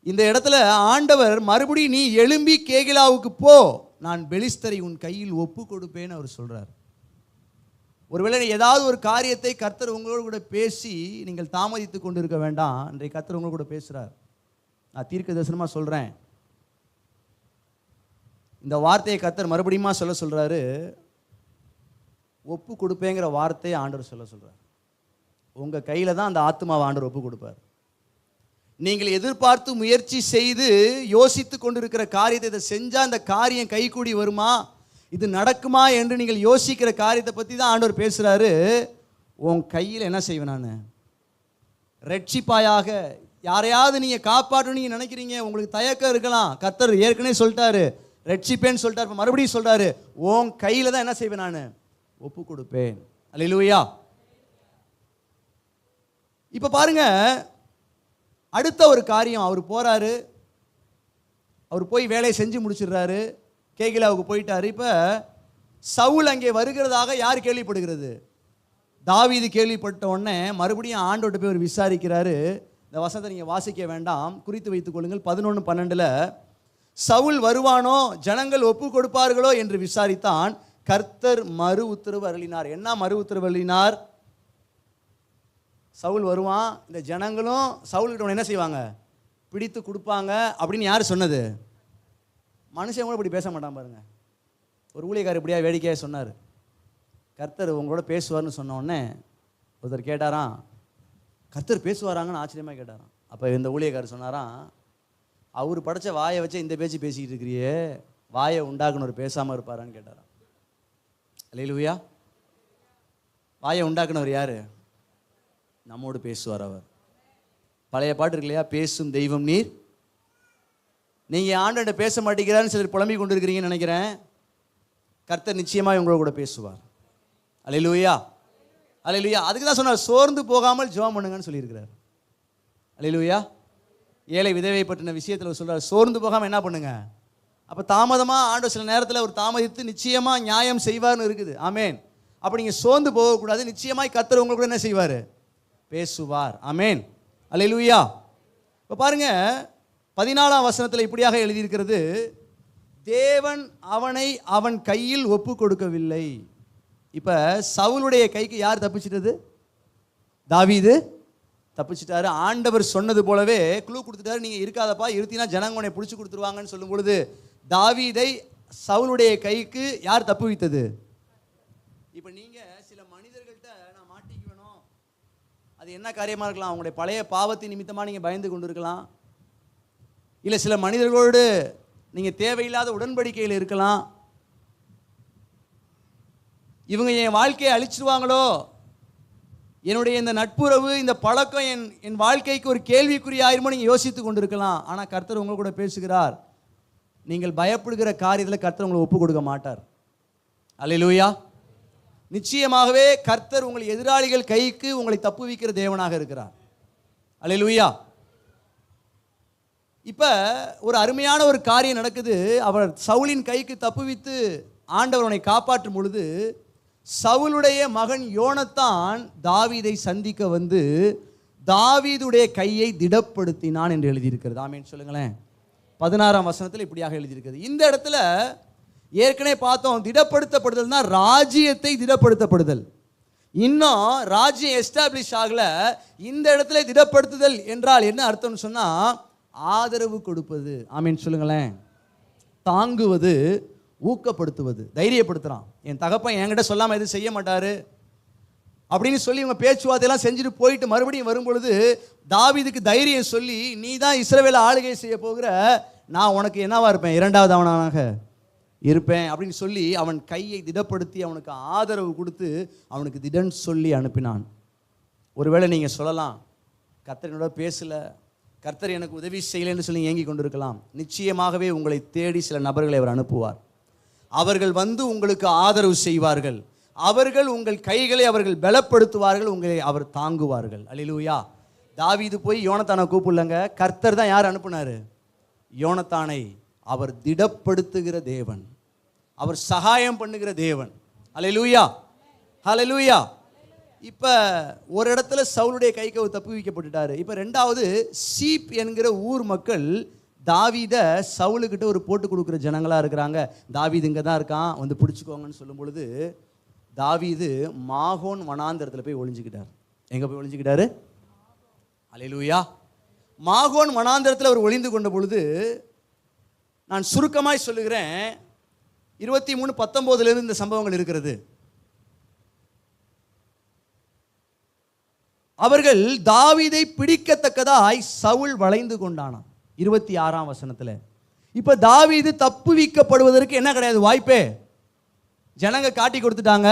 இந்த இடத்துல ஆண்டவர் மறுபடியும் நீ எழும்பி கேகிலாவுக்கு போ, நான் பெலிஸ்தரை உன் கையில் ஒப்பு கொடுப்பேன்னு அவர் சொல்கிறார். ஒருவேளை ஏதாவது ஒரு காரியத்தை கர்த்தர் உங்களோடு கூட பேசி நீங்கள் தாமதித்து கொண்டு இருக்க வேண்டாம். இன்றைக்கு கர்த்தர் உங்களோட கூட பேசுகிறார். நான் தீர்க்க தரிசனமாக சொல்கிறேன். இந்த வார்த்தையை கர்த்தர் மறுபடியும் சொல்கிறாரு. ஒப்பு கொடுப்பேங்கிற வார்த்தையை ஆண்டவர் சொல்கிறார். உங்கள் கையில் தான் அந்த ஆத்மாவை ஆண்டவர் ஒப்பு கொடுப்பார். நீங்கள் எதிர்பார்த்து முயற்சி செய்து யோசித்து கொண்டிருக்கிற காரியத்தை இதை செஞ்சால் அந்த காரியம் கைகூடி வருமா, இது நடக்குமா என்று நீங்கள் யோசிக்கிற காரியத்தை பற்றி தான் ஆண்டவர் பேசுகிறாரு. உன் கையில் என்ன செய்வேன் நான்? ரட்சிப்பாயாக. யாரையாவது நீங்கள் காப்பாற்றணும் நீங்கள் நினைக்கிறீங்க, உங்களுக்கு தயக்கம் இருக்கலாம். கர்த்தர் ஏற்கனவே சொல்லிட்டாரு ரட்சிப்பேன்னு சொல்லிட்டாரு. இப்போ மறுபடியும் சொல்கிறாரு, உன் கையில் தான் என்ன செய்வேன் நான்? ஒப்பு கொடுப்பேன். அல்லேலூயா. இப்போ பாருங்க, அடுத்த ஒரு காரியம். அவர் போகிறாரு, அவர் போய் வேலையை செஞ்சு முடிச்சிடுறாரு, கேகிலாவுக்கு போயிட்டாரு. இப்போ சவுல் அங்கே வருகிறதாக யார் கேள்விப்படுகிறது? தாவீது கேள்விப்பட்ட உடனே மறுபடியும் ஆண்டோட்ட போய் அவர் விசாரிக்கிறாரு. இந்த வசனத்தை நீங்கள் வாசிக்க வேண்டாம், குறித்து வைத்துக் கொள்ளுங்கள். 11:12 சவுல் வருவானோ, ஜனங்கள் ஒப்பு கொடுப்பார்களோ என்று விசாரித்தான். கர்த்தர் மறு உத்தரவு அருளினார். என்ன மறு உத்தரவு அருளினார்? சவுல் வருவான், இந்த ஜனங்களும் சவுல்கிட்ட என்ன செய்வாங்க? பிடித்து கொடுப்பாங்க அப்படின்னு யார் சொன்னது? மனுஷன் கூட இப்படி பேச மாட்டான் பாருங்க. ஒரு ஊழியக்காரர் இப்படியா வேடிக்கையாக சொன்னார், கர்த்தர் உங்களோட பேசுவார்னு சொன்ன உடனே ஒருத்தர் கேட்டாராம், கர்த்தர் பேசுவாராங்கன்னு ஆச்சரியமாக கேட்டாராம். அப்போ இந்த ஊழியக்காரர் சொன்னாராம், அவர் படைச்ச வாயை வச்சு இந்த பேச்சு பேசிக்கிட்டு இருக்கிறியே, வாயை உண்டாக்குனவர் பேசாமல் இருப்பாரான்னு கேட்டாராம். அல்லேலூயா. வாயை உண்டாக்குனவர் யார்? நம்மோடு பேசுவார் அவர். பழைய பாட்டு இருக்கு இல்லையா, பேசும் தெய்வம் நீர். நீங்கள் ஆண்டவர்கிட்ட பேச மாட்டேங்கிறான்னு சிலர் புலம்பிக் கொண்டு இருக்கிறீங்கன்னு நினைக்கிறேன். கர்த்தர் நிச்சயமாக உங்களோட கூட பேசுவார். அல்லேலூயா, அல்லேலூயா. அதுக்கு தான் சொன்னார், சோர்ந்து போகாமல் ஜெபம் பண்ணுங்கன்னு சொல்லியிருக்கிறார். அல்லேலூயா. ஏழை விதவை பற்றின விஷயத்தில் சொல்கிறார், சோர்ந்து போகாமல் என்ன பண்ணுங்க. அப்போ தாமதமாக ஆண்டவர் சில நேரத்தில் ஒரு தாமதித்து நிச்சயமாக நியாயம் செய்வார்னு இருக்குது. ஆமேன். அப்போ நீங்கள் சோர்ந்து போகக்கூடாது. நிச்சயமாய் கர்த்தர் உங்களுக்கு என்ன செய்வார்? பேசுவார். ஆமென். அல்லேலூயா. இப்போ பாருங்க, 14ஆம் வசனத்தில் இப்படியாக எழுதியிருக்கிறது, தேவன் அவனை அவன் கையில் ஒப்பு கொடுக்கவில்லை. இப்போ சவுலுடைய கைக்கு யார் தப்பிச்சிட்டது? தாவீது தப்பிச்சிட்டாரு. ஆண்டவர் சொன்னது போலவே க்ளூ கொடுத்துட்டாரு, நீங்கள் இருக்காதப்பா, இருத்தினா ஜனங்க உன்னை பிடிச்சி கொடுத்துருவாங்கன்னு சொல்லும் பொழுது தாவீதை சவுலுடைய கைக்கு யார் தப்பு வைத்தது? இப்போ நீங்கள் சில மனிதர்கள்ட்ட நான் மாட்டிக்குவேணும், அது என்ன காரியமாக இருக்கலாம், உங்களுடைய பழைய பாவத்தின் நிமித்தமாக நீங்கள் பயந்து கொண்டு இருக்கலாம், இல்லை சில மனிதர்களோடு நீங்கள் தேவையில்லாத உடன்படிக்கையில் இருக்கலாம், இவங்க என் வாழ்க்கையை அழிச்சிருவாங்களோ, என்னுடைய இந்த நட்புறவு இந்த பழக்கம் என் வாழ்க்கைக்கு ஒரு கேள்விக்குறியாயிருமோ நீங்கள் யோசித்து கொண்டு இருக்கலாம். ஆனால் கர்த்தர் உங்க கூட பேசுகிறார். நீங்கள் பயப்படுகிற காரியத்தில் கர்த்தர் உங்களை ஒப்பு கொடுக்க மாட்டார். அல்லேலூயா. நிச்சயமாகவே கர்த்தர் உங்கள் எதிராளிகள் கைக்கு உங்களை தப்புவிக்கிற தேவனாக இருக்கிறார். அல்லேலூயா. இப்போ ஒரு அருமையான ஒரு காரியம் நடக்குது. அவர் சவுலின் கைக்கு தப்புவித்து ஆண்டவர் அவனை காப்பாற்றும் பொழுது சவுலுடைய மகன் யோனத்தான் தாவீதை சந்திக்க வந்து தாவீதுடைய கையை திடப்படுத்தினான் என்று எழுதியிருக்கிறது. ஆமென் சொல்லுங்களேன். 16ஆம் வசனத்தில் இப்படியாக எழுதியிருக்கிறது. இந்த இடத்துல ஏற்கனவே பார்த்தோம், திடப்படுத்தப்படுதல்னா ராஜ்யத்தை திடப்படுத்தப்படுதல். இன்னும் ராஜ்யம் எஸ்டாப்ளிஷ் ஆகல. இந்த இடத்துல திடப்படுத்துதல் என்றால் என்ன அர்த்தம்னு சொன்னா, ஆதரவு கொடுப்பது. ஆமென் சொல்லுங்களேன். தாங்குவது, ஊக்கப்படுத்துவது, தைரியப்படுத்துறான். என் தகப்பன் என்கிட்ட சொல்லாமல் எதுவும் செய்ய மாட்டாரு அப்படின்னு சொல்லி இவங்க பேச்சுவார்த்தையெல்லாம் செஞ்சுட்டு போயிட்டு மறுபடியும் வரும்பொழுது தாவீதுக்கு தைரியம் சொல்லி, நீ தான் இஸ்ரவேலை ஆளுகை செய்ய போகிற, நான் உனக்கு என்னவா இருப்பேன்? இரண்டாவது அவனாக இருப்பேன் அப்படின்னு சொல்லி அவன் கையை திடப்படுத்தி அவனுக்கு ஆதரவு கொடுத்து அவனுக்கு திடன் சொல்லி அனுப்பினான். ஒருவேளை நீங்கள் சொல்லலாம், கர்த்தர் என்னோட பேசல, கர்த்தர் எனக்கு உதவி செய்யலைன்னு சொல்லி ஏங்கி கொண்டிருக்கலாம். நிச்சயமாகவே உங்களை தேடி சில நபர்களை அவர் அனுப்புவார். அவர்கள் வந்து உங்களுக்கு ஆதரவு செய்வார்கள். அவர்கள் உங்கள் கைகளை அவர்கள் பலப்படுத்துவார்கள், உங்களை அவர் தாங்குவார்கள். அல்லேலூயா. தாவீது போய் யோனத்தானை கூப்பிடலங்க, கர்த்தர் தான் யார் அனுப்புனாரு? யோனத்தானை. அவர் திடப்படுத்துகிற தேவன், அவர் சகாயம் பண்ணுகிற தேவன். அல்லேலூயா. அல்லேலூயா. இப்போ ஒரு இடத்துல சவுலுடைய கைக்கு அவர் தப்பு வைக்கப்பட்டுட்டாரு. இப்போ ரெண்டாவது, சீப் என்கிற ஊர் மக்கள் தாவீதை சவுலுக்கிட்ட ஒரு போட்டு கொடுக்குற ஜனங்களாக இருக்கிறாங்க. தாவீது இங்கே தான் இருக்கான், வந்து பிடிச்சிக்கோங்கன்னு சொல்லும் பொழுது தாவீது மாகோன் வனாந்தரத்தில் போய் ஒளிஞ்சுக்கிட்டார். எங்கே போய் ஒளிஞ்சுக்கிட்டாரு? அல்லேலூயா. மாகோன் வனாந்தரத்தில் அவர் ஒளிந்து கொண்ட பொழுது, நான் சுருக்கமாய் சொல்லுகிறேன், 23:19 இந்த சம்பவங்கள் இருக்கிறது. அவர்கள் தாவீதை பிடிக்கத்தக்கதாய் சவுல் வளைந்து கொண்டானான். 26ஆம் வசனத்தில். இப்ப தாவீது தப்புவிக்கப்படுவதற்கு என்ன கிடையாது, வாய்ப்பே. ஜனங்க காட்டி கொடுத்துட்டாங்க.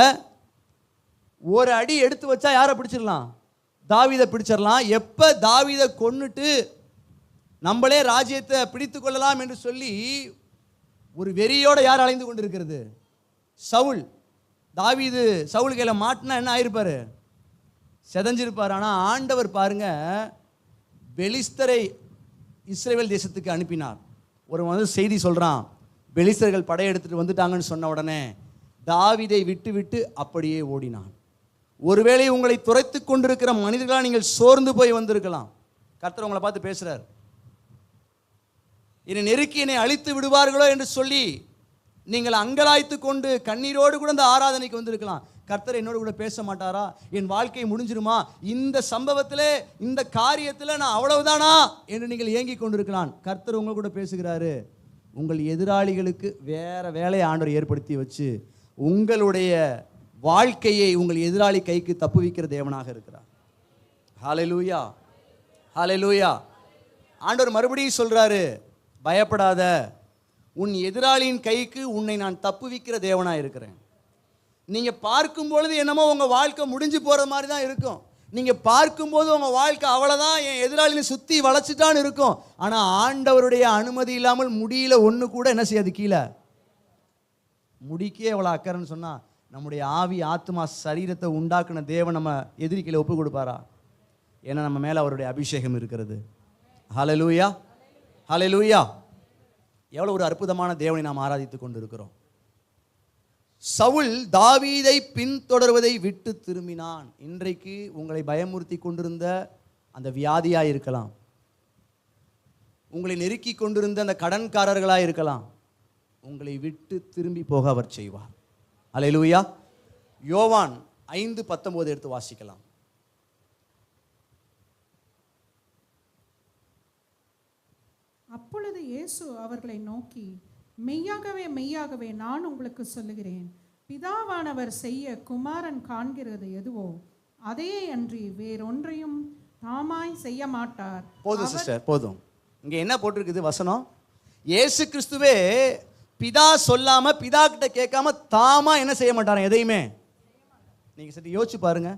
ஒரு அடி எடுத்து வச்சா யாரை பிடிச்சிடலாம்? தாவீதை பிடிச்சிடலாம். எப்ப தாவீதை கொன்னுட்டு நம்மளே ராஜ்யத்தை பிடித்து கொள்ளலாம் என்று சொல்லி ஒரு வெறியோட யார் அலைந்து கொண்டிருக்கிறது? சவுல். தாவீது சவுல் கையில மாட்டினா என்ன ஆயிருப்பாரு? செதஞ்சிருப்பார். ஆனால் ஆண்டவர் பாருங்க, பெலிஸ்தரை இஸ்ரவேல் தேசத்துக்கு அனுப்பினார். ஒரு வந்து செய்தி சொல்கிறான், பெலிஸ்தர்கள் படையெடுத்துட்டு வந்துட்டாங்கன்னு சொன்ன உடனே தாவீதை விட்டு விட்டு அப்படியே ஓடினான். ஒருவேளை உங்களை துரைத்து கொண்டிருக்கிற மனிதர்களாக நீங்கள் சோர்ந்து போய் வந்திருக்கலாம். கர்த்தர் உங்களை பார்த்து பேசுகிறார். என்னை நெருக்கி என்னை அழித்து விடுவார்களோ என்று சொல்லி நீங்கள் அங்கலாய்த்து கொண்டு கண்ணீரோடு கூட இந்த ஆராதனைக்கு வந்திருக்கலாம். கர்த்தர் என்னோடு கூட பேச மாட்டாரா? என் வாழ்க்கை முடிஞ்சிருமா? இந்த சம்பவத்திலே, இந்த காரியத்தில் நான் அவ்வளவுதானா என்று நீங்கள் ஏங்கி கொண்டிருக்கலாம். கர்த்தர் உங்க கூட பேசுகிறாரு. உங்கள் எதிராளிகளுக்கு வேற வேலையை ஆண்டவர் ஏற்படுத்தி வச்சு உங்களுடைய வாழ்க்கையை உங்கள் எதிராளி கைக்கு தப்புவிக்கிற தேவனாக இருக்கிறார். ஹல்லேலூயா. ஹல்லேலூயா. ஆண்டவர் மறுபடியும் சொல்றாரு, பயப்படாத, உன் எதிராளியின் கைக்கு உன்னை நான் தப்புவிக்கிற தேவனாக இருக்கிறேன். நீங்கள் பார்க்கும்பொழுது என்னமோ உங்கள் வாழ்க்கை முடிஞ்சு போகிற மாதிரி தான் இருக்கும். நீங்கள் பார்க்கும்போது உங்கள் வாழ்க்கை அவ்வளோதான், என் எதிராளியை சுற்றி வளைச்சிட்டான்னு இருக்கும். ஆனால் ஆண்டவருடைய அனுமதி இல்லாமல் முடியல ஒன்று கூட என்ன செய்யாது, கீழே முடிக்கே அவ்வளோ அக்கறைன்னு சொன்னால் நம்முடைய ஆவி ஆத்மா சரீரத்தை உண்டாக்குன தேவன் நம்ம எதிரிக்கையில் ஒப்பு கொடுப்பாரா? ஏன்னா நம்ம மேலே அவருடைய அபிஷேகம் இருக்கிறது. ஹல்லேலூயா. ஹல்லேலூயா. எவ்வளோ ஒரு அற்புதமான தேவனை நாம் ஆராதித்து கொண்டு இருக்கிறோம். சவுல் தாவீதை பின்தொடர்வதை விட்டு திரும்பினான். இன்றைக்கு உங்களை பயமுறுத்தி கொண்டிருந்த அந்த வியாதியாக இருக்கலாம், உங்களை நெருக்கி கொண்டிருந்த அந்த கடன்காரர்களாக இருக்கலாம், உங்களை விட்டு திரும்பி போக அவர் செய்வார். அல்லேலூயா. யோவான் 5:19 எடுத்து வாசிக்கலாம். அப்பொழுது இயேசு அவர்களை நோக்கி, மெய்யாகவே மெய்யாகவே நான் உங்களுக்கு சொல்லுகிறேன், பிதாவானவர் செய்ய குமாரன் காண்கிறது எதுவோ அதையே அன்றி வேறொன்றையும் தாமாய் செய்ய மாட்டார். போதும் சிஸ்டர், போதும். இங்க என்ன போட்டிருக்குது வசனம்? இயேசு கிறிஸ்துவே பிதா சொல்லாம, பிதா கிட்ட கேட்காம தாமா என்ன செய்ய மாட்டாராம்? எதையுமே. நீங்க சரி யோசிச்சு பாருங்க.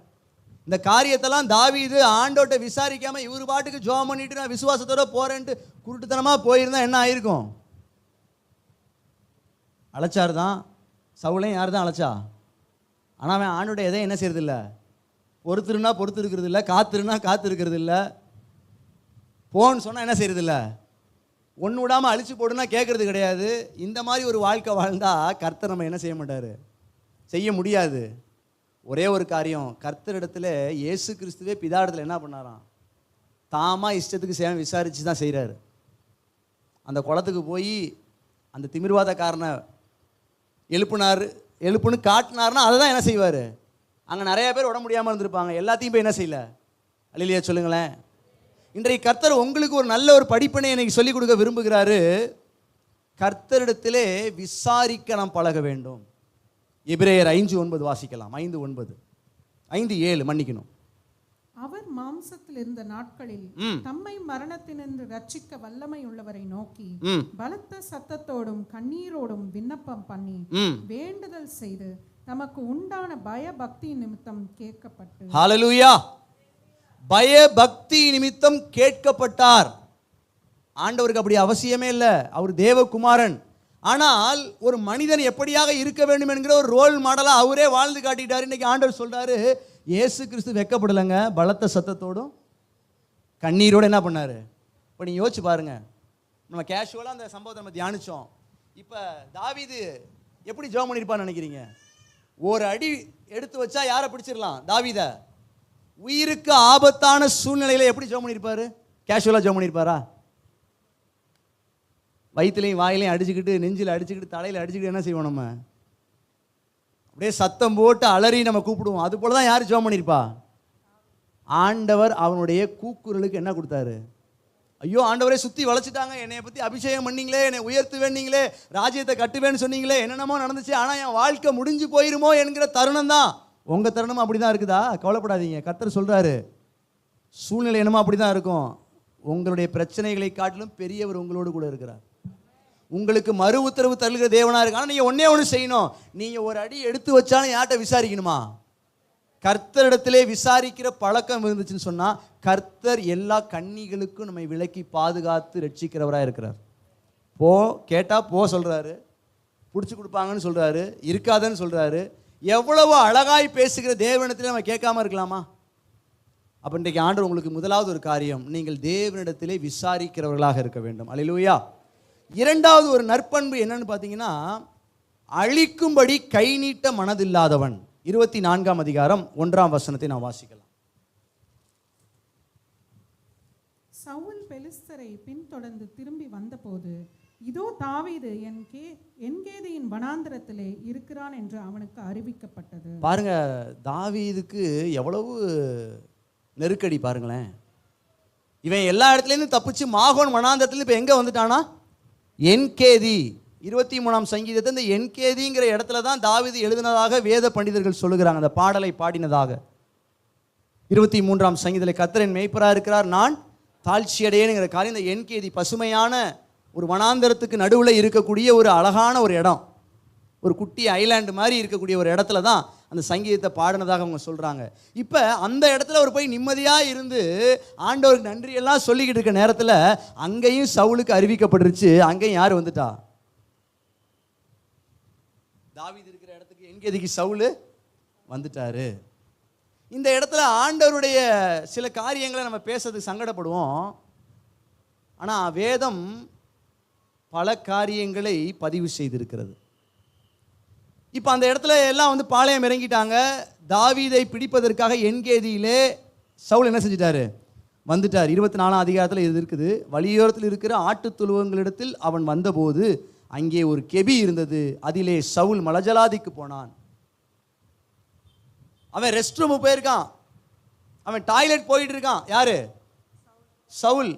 இந்த காரியத்தெல்லாம் தாவீது ஆண்டோட்ட விசாரிக்காம இவர் பாட்டுக்கு ஜெபம் பண்ணிட்டு நான் விசுவாசத்தோட போறேன்ட்டு குருட்டுத்தனமா போயிருந்தா என்ன ஆயிருக்கும்? அழைச்சார் தான், சவுலையும் யார் தான் அழைச்சா? ஆனால் அவன் ஆண்டோட எதையும் என்ன செய்யறது இல்லை, பொறுத்துருன்னா பொறுத்து இருக்கிறது இல்லை, காத்திருன்னா காத்து இருக்கிறது இல்லை, போன்னு சொன்னால் என்ன செய்யறது இல்லை, ஒன்று விடாமல் அழிச்சு போடுன்னா கேட்கறது கிடையாது. இந்த மாதிரி ஒரு வாழ்க்கை வாழ்ந்தா கர்த்தர் நம்ம என்ன செய்ய மாட்டார், செய்ய முடியாது. ஒரே ஒரு காரியம், கர்த்தரிடத்துல இயேசு கிறிஸ்துவே பிதா இடத்துல என்ன பண்ணாராம்? தாமா இஷ்டத்துக்கு சேவை விசாரித்து தான் செய்கிறாரு. அந்த குளத்துக்கு போய் அந்த திமிர்வாதக்காரனை எழுப்புன்னு காட்டினார்னா அதை தான் என்ன செய்வார்? அங்கே நிறைய பேர் உட முடியாமல் இருந்திருப்பாங்க, எல்லாத்தையும் போய் என்ன செய்யல? அல்லேலூயா சொல்லுங்களேன். இன்றைக்கு கர்த்தர் உங்களுக்கு ஒரு நல்ல ஒரு படிப்பினை எனக்கு சொல்லிக் கொடுக்க விரும்புகிறாரு. கர்த்தரிடத்திலே விசாரிக்க நாம் பழக வேண்டும். எபிரேயர் 5:9 வாசிக்கலாம். 5:9 5:7 மன்னிக்கணும். அவர் மாம்சத்தில் இருந்த நாட்களில் தம்மை மரணத்தினின்று ரட்சிக்க வல்லமை உள்ளவரை நோக்கி பலத்த சத்தத்தோடும் கண்ணீரோடும் விண்ணப்பம் பண்ணி வேண்டுதல் செய்து தமக்கு உண்டான பயபக்தி நிமித்தம் கேட்கப்பட்டு. ஹல்லேலூயா. பயபக்தி நிமித்தம் கேட்கப்பட்டார். ஆண்டவருக்கு அப்படி அவசியமே இல்லை, அவர் தேவகுமாரன். ஆனால் ஒரு மனிதன் எப்படியாக இருக்க வேண்டும் என்கிற ஒரு ரோல் மாடலாக அவரே வாழ்ந்து காட்டிட்டார். இன்னைக்கு ஆண்டவர் சொல்றாரு, இயேசு கிறிஸ்து வெட்கப்படலைங்க, பலத்த சத்தத்தோடும் கண்ணீரோடு என்ன பண்ணாரு? இப்போ நீங்கள் யோசிச்சு பாருங்க. நம்ம கேஷுவலாக அந்த சம்பவத்தை நம்ம தியானிச்சோம். இப்போ தாவீது எப்படி ஜெபம் பண்ணியிருப்பான்னு நினைக்கிறீங்க? ஒரு அடி எடுத்து வச்சா யாரை பிடிச்சிடலாம்? தாவீத. உயிருக்கு ஆபத்தான சூழ்நிலையில் எப்படி ஜெபம் பண்ணியிருப்பாரு? கேஷுவலாக ஜெபம் பண்ணியிருப்பாரா? வயிற்றுலையும் வாயிலையும் அடிச்சுக்கிட்டு, நெஞ்சில் அடிச்சுக்கிட்டு, தலையில் அடிச்சுக்கிட்டு என்ன செய்வோம்? நம்ம அப்படியே சத்தம் போட்டு அலறி நம்ம கூப்பிடுவோம். அது போல தான் யார் ஜெபம் பண்ணியிருப்பா? ஆண்டவர் அவனுடைய கூக்குரலுக்கு என்ன கொடுத்தாரு? ஐயோ ஆண்டவரே, சுற்றி வளைச்சிட்டாங்க, என்னை பற்றி அபிஷேகம் பண்ணீங்களே, என்னை உயர்த்துவேன் நீங்களே, ராஜ்யத்தை கட்டுவேன்னு சொன்னீங்களே, என்னென்னமோ நடந்துச்சு, ஆனால் என் வாழ்க்கை முடிஞ்சு போயிருமோ என்கிற தருணம் தான். உங்கள் தருணம் அப்படி தான் இருக்குதா? கவலைப்படாதீங்க. கர்த்தர் சொல்கிறாரு, சூழ்நிலை என்னமோ அப்படி தான் இருக்கும். உங்களுடைய பிரச்சனைகளை காட்டிலும் பெரியவர் உங்களோடு கூட இருக்கிறார். உங்களுக்கு மறு உத்தரவு தருகிற தேவனா இருக்கு. ஆனால் நீங்கள் ஒன்னே ஒன்று செய்யணும். நீங்கள் ஒரு அடி எடுத்து வச்சாலும் யார்கிட்ட விசாரிக்கணுமா? கர்த்தரிடத்திலே விசாரிக்கிற பழக்கம் இருந்துச்சுன்னு சொன்னால், கர்த்தர் எல்லா கன்னிகளுக்கும் நம்மை விலக்கி பாதுகாத்து ரட்சிக்கிறவராக இருக்கிறார். போ கேட்டால் போ சொல்கிறாரு, பிடிச்சி கொடுப்பாங்கன்னு சொல்கிறாரு, இருக்காதுன்னு சொல்கிறாரு. எவ்வளவு அழகாய் பேசுகிற தேவனிடத்தில் நம்ம கேட்காம இருக்கலாமா? அப்போ இன்றைக்கு ஆண்டவர் உங்களுக்கு முதலாவது ஒரு காரியம், நீங்கள் தேவனிடத்திலே விசாரிக்கிறவர்களாக இருக்க வேண்டும். அல்லேலூயா. இரண்டாவது ஒரு நற்பண்பு என்னன்னு பார்த்தீங்கன்னா, அழிக்கும்படி கை நீட்ட மனதில்லாதவன். 24ஆம் அதிகாரம் 1ஆம் வசனத்தை நான் வாசிக்கலாம். சவுல் பெலிஸ்தரை பின்தொடர்ந்து திரும்பி வந்தபோது, இதோ தாவீது என்கேதியின் வனாந்திரத்திலே இருக்கிறான் என்று அவனுக்கு அறிவிக்கப்பட்டது. பாருங்க, தாவீதுக்கு எவ்வளவு நெருக்கடி பாருங்களேன். இவன் எல்லா இடத்துலேருந்து தப்பிச்சு மாகோன் வனாந்திரத்துல இப்போ எங்கே வந்துட்டானா? என்கேதி. 23ஆம் சங்கீதத்தை இந்த என்கேதிங்கிற இடத்துல தான் தாவீது எழுதினதாக வேத பண்டிதர்கள் சொல்லுகிறாங்க, அந்த பாடலை பாடினதாக. 23ஆம் சங்கீதத்தில் கர்த்தரின் மேய்ப்பராக இருக்கிறார், நான் தாழ்ச்சியடையேனுங்கிற காரியம். இந்த என்கேதி பசுமையான ஒரு வனாந்தரத்துக்கு நடுவில் இருக்கக்கூடிய ஒரு அழகான ஒரு இடம், ஒரு குட்டி ஐலாண்டு மாதிரி இருக்கக்கூடிய ஒரு இடத்துல தான் அந்த சங்கீதத்தை பாடினதாக அவங்க சொல்கிறாங்க. இப்போ அந்த இடத்துல அவர் போய் நிம்மதியாக இருந்து ஆண்டவருக்கு நன்றியெல்லாம் சொல்லிக்கிட்டு இருக்க நேரத்தில் அங்கேயும் சவுலுக்கு அறிவிக்கப்பட்டுருச்சு. அங்கேயும் யார் வந்துட்டா? தாவீது இருக்கிற இடத்துக்கு என்கேதிக்கு சவுல் வந்துட்டாரு. இந்த இடத்துல ஆண்டவருடைய சில காரியங்களை நம்ம பேசுறதுக்கு சங்கடப்படுவோம். ஆனால் வேதம் பல காரியங்களை பதிவு செய்திருக்கிறது. இப்போ அந்த இடத்துல எல்லாம் வந்து பாளையம் இறங்கிட்டாங்க. தாவீதை பிடிப்பதற்காக என்கேதியிலே சவுல் என்ன செஞ்சிட்டாரு, வந்துட்டார். 24ஆம் அதிகாரத்தில் இது இருக்குது. வழியோரத்தில் இருக்கிற ஆட்டு தொழுவங்களிடத்தில் அவன் வந்தபோது அங்கே ஒரு கெபி இருந்தது, அதிலே சவுல் மலஜலாதிக்கு போனான். அவன் ரெஸ்ட் ரூம் போயிருக்கான், அவன் டாய்லெட் போயிட்டு இருக்கான். யாரு? சவுல்.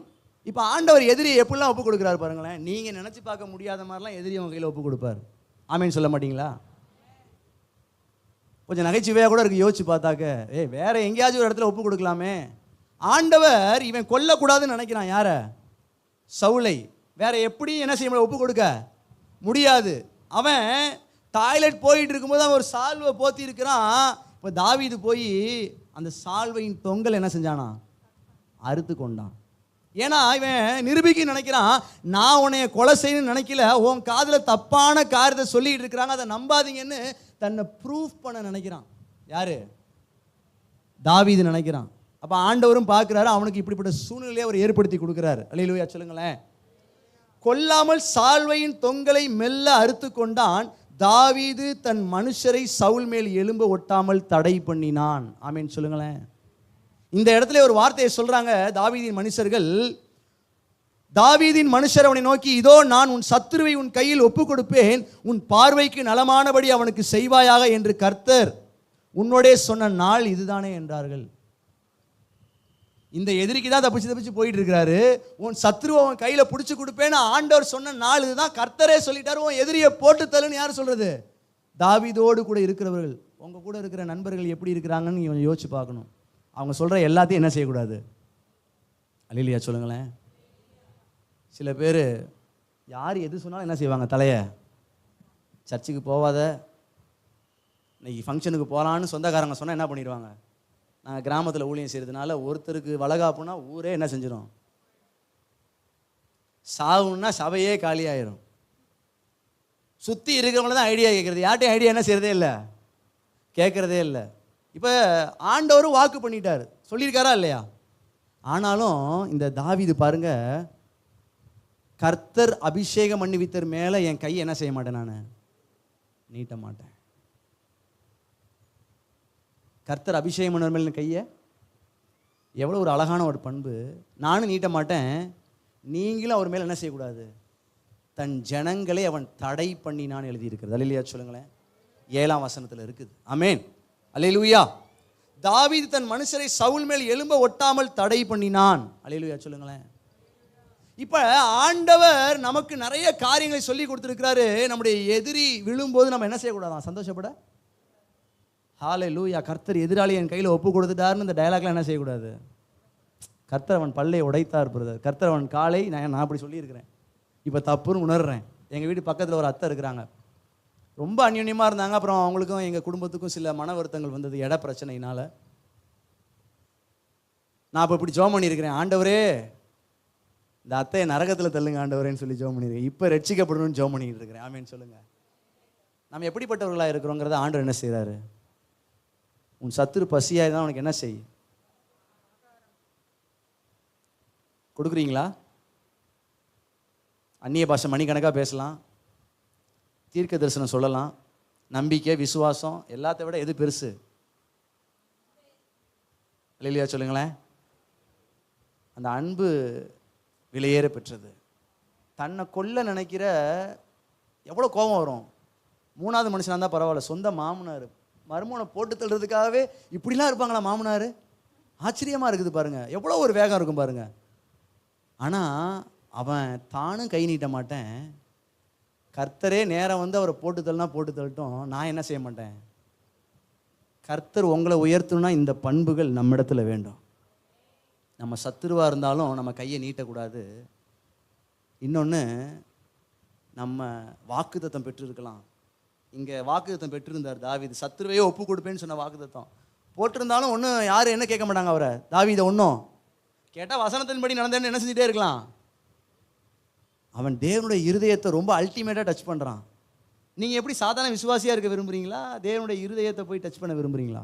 இப்போ ஆண்டவர் எதிரியை எப்படிலாம் ஒப்பு கொடுக்குறாரு பாருங்களேன். நீங்கள் நினச்சி பார்க்க முடியாத மாதிரிலாம் எதிரி உங்கள் கையில் ஒப்பு கொடுப்பார். ஆமேன்னு சொல்ல மாட்டீங்களா? கொஞ்சம் நகைச்சுவையாக கூட இருக்கு யோசிச்சு பார்த்தாக்க. வேற எங்கேயாச்சும் ஒரு இடத்துல ஒப்பு கொடுக்கலாமே. ஆண்டவர் இவன் கொல்லக்கூடாதுன்னு நினைக்கிறான். யார? சவுலை. வேற எப்படி என்ன செய்ய முடியும்? ஒப்பு கொடுக்க முடியாது. அவன் டாய்லெட் போயிட்டு இருக்கும்போது அவன் ஒரு சால்வை போத்தி இருக்கிறான். இப்போ தாவீது போய் அந்த சால்வையின் தொங்கல் என்ன செஞ்சானா? அறுத்து கொண்டான். ஏன்னா இவன் நிரூபிக்க நினைக்கிறான், நான் உன்னைய கொலை செய்யணும்னு நினைக்கல, உன் காதில் தப்பான காரியத்தை சொல்லிட்டு இருக்கிறாங்க, அதை நம்பாதீங்கன்னு தன்னை ப்ரூஃப் பண்ண நினைக்கிறான். யாரு? தாவீது நினைக்கிறான். அப்போ ஆண்டவரும் பார்க்குறாரு, அவனுக்கு இப்படிப்பட்ட சூழ்நிலையை அவர் ஏற்படுத்தி கொடுக்குறாரு. அல்லேலூயா சொல்லுங்களேன். கொல்லாமல் சால்வையின் தொங்கலை மெல்ல அறுத்து கொண்டான். தாவீது தன் மனுஷரை சவுல் மேல் எலும்ப ஒட்டாமல் தடை பண்ணினான். ஆமேன் சொல்லுங்களேன். இந்த இடத்துல ஒரு வார்த்தையை சொல்றாங்க தாவீதின் மனுஷர்கள். தாவீதின் மனுஷர் அவனை நோக்கி, இதோ நான் உன் சத்துருவை உன் கையில் ஒப்பு கொடுப்பேன், உன் பார்வைக்கு நலமானபடி அவனுக்கு செய்வாயாக என்று கர்த்தர் உன்னோடே சொன்ன நாள் இதுதானே என்றார்கள். இந்த எதிரிக்கு தான் தப்பிச்சு போயிட்டு இருக்கிறாரு. உன் சத்ருவை அவன் கையில பிடிச்சு கொடுப்பேன்னு ஆண்டவர் சொன்ன நாள் இதுதான். கர்த்தரே சொல்லிட்டாரு, உன் எதிரியை போட்டு தள்ளுன்னு யார் சொல்றது? தாவீதோடு கூட இருக்கிறவர்கள். உங்க கூட இருக்கிற நண்பர்கள் எப்படி இருக்கிறாங்கன்னு நீங்க யோசிச்சு பார்க்கணும். அவங்க சொல்ற எல்லாத்தையும் என்ன செய்யக்கூடாது. அல்லேலூயா சொல்லுங்களேன். சில பேர் யார் எது சொன்னாலும் என்ன செய்வாங்க? தலையை சர்ச்சுக்கு போவாத, இன்னைக்கு ஃபங்க்ஷனுக்கு போகலான்னு சொந்தக்காரங்க சொன்னால் என்ன பண்ணிடுவாங்க? நாங்கள் கிராமத்தில் ஊழியம் செய்கிறதுனால ஒருத்தருக்கு வளகாப்புனா ஊரே என்ன செஞ்சிடும்? சாவுன்னா சபையே காலியாயிரும். சுற்றி இருக்கிறவங்கள தான் ஐடியா கேட்குறது, யார்ட்டையும் ஐடியா என்ன செய்கிறதே இல்லை, கேட்குறதே இல்லை. இப்போ ஆண்டவரும் வாக்கு பண்ணிட்டார், சொல்லியிருக்காரா இல்லையா? ஆனாலும் இந்த தாவீது பாருங்க, கர்த்தர் அபிஷேகம் பண்ணிவித்தர் மேலே என் கையை என்ன செய்ய மாட்டேன், நான் நீட்ட மாட்டேன். கர்த்தர் அபிஷேகம் பண்ணவர் மேலே கையை, எவ்வளோ ஒரு அழகான ஒரு பண்பு. நானும் நீட்ட மாட்டேன், நீங்களும் அவர் மேலே என்ன செய்யக்கூடாது? தன் ஜனங்களை அவன் தடை பண்ணினான்னு எழுதியிருக்கிறது. அல்லேலூயா சொல்லுங்களேன். 7ஆம் வசனத்தில் இருக்குது. ஆமென். அல்லேலூயா. தாவீது தன் மனுஷரை சவுல் மேல் எலும்ப ஒட்டாமல் தடை பண்ணினான். அல்லேலூயா சொல்லுங்களேன். இப்ப ஆண்டவர் நமக்கு நிறைய காரியங்களை சொல்லி கொடுத்திருக்கிறாரு. நம்முடைய எதிரி விழும்போது நம்ம என்ன செய்யக்கூடாதான்? சந்தோஷப்பட. ஹல்லேலூயா. கர்த்தர் எதிராளி என் கையில் ஒப்பு கொடுத்துட்டாருன்னு இந்த டயலாக்லாம் என்ன செய்யக்கூடாது? கர்த்தர் அவன் பல்லை உடைத்தார் பிரதர், கர்த்தர் அவன் காலை, நான் அப்படி சொல்லியிருக்கிறேன். இப்போ தப்புன்னு உணர்றேன். எங்கள் வீட்டு பக்கத்தில் ஒரு அத்தை இருக்கிறாங்க, ரொம்ப அந்யோன்யமாக இருந்தாங்க. அப்புறம் அவங்களுக்கும் எங்கள் குடும்பத்துக்கும் சில மன வருத்தங்கள் வந்தது இட பிரச்சனையினால. நான் இப்போ இப்படி ஜெபம் பண்ணியிருக்கிறேன், ஆண்டவரே இந்த அத்தையை நரகத்தில் தள்ளுங்க ஆண்டவரேன்னு சொல்லி ஜெபம் பண்ணியிருக்கேன். இப்போ ரட்சிக்கப்படணும்னு ஜெபம் பண்ணிக்கிட்டு இருக்கிறேன். ஆமேன்னு சொல்லுங்க. நம்ம எப்படிப்பட்டவர்களாக இருக்கிறோங்கிறத ஆண்டவர் என்ன செய்கிறாரு? உன் சத்துரு பசியாக தான் உனக்கு என்ன செய் கொடுக்குறீங்களா? அந்நிய பாஷை மணிக்கணக்காக பேசலாம், தீர்க்க தரிசனம் சொல்லலாம், நம்பிக்கை விசுவாசம் எல்லாத்த விட எது பெருசு? இல்லையா சொல்லுங்களேன். அந்த அன்பு விலையேற பெற்றது. தன்னை கொல்ல நினைக்கிற எவ்வளோ கோபம் வரும். 3வது மனுஷனாக இருந்தால் பரவாயில்ல, சொந்த மாமனார் மருமனை போட்டு தள்ளுறதுக்காகவே இப்படிலாம் இருப்பாங்களா மாமனார்? ஆச்சரியமாக இருக்குது பாருங்க, எவ்வளோ ஒரு வேகம் இருக்கும் பாருங்க. ஆனால் அவன் தானும் கை நீட்ட மாட்டேன், கர்த்தரே நேரம் வந்து அவரை போட்டு தள்ளினா போட்டு தள்ளட்டும், நான் என்ன செய்ய மாட்டேன். கர்த்தர் உங்களை உயர்த்தணும்னா இந்த பண்புகள் நம்ம இடத்துல வேண்டும். நம்ம சத்துருவாக இருந்தாலும் நம்ம கையை நீட்டக்கூடாது. இன்னொன்று, நம்ம வாக்குத்தத்தம் பெற்றிருக்கலாம். இங்கே வாக்குத்தத்தம் பெற்றிருந்தார் தாவீது, சத்துருவையே ஒப்பு கொடுப்பேன்னு சொன்ன வாக்குத்தத்தம் போட்டிருந்தாலும் ஒன்றும் யாரும் என்ன கேட்க மாட்டாங்க அவரை, தாவீதை ஒன்றும் கேட்டால் வசனத்தின்படி நடந்தேன்னு என்ன செஞ்சுட்டே இருக்கலாம். அவன் தேவனுடைய இருதயத்தை ரொம்ப அல்டிமேட்டாக டச் பண்ணுறான். நீங்கள் எப்படி சாதாரண விசுவாசியாக இருக்க விரும்புகிறீங்களா, தேவனுடைய இருதயத்தை போய் டச் பண்ண விரும்புகிறீங்களா?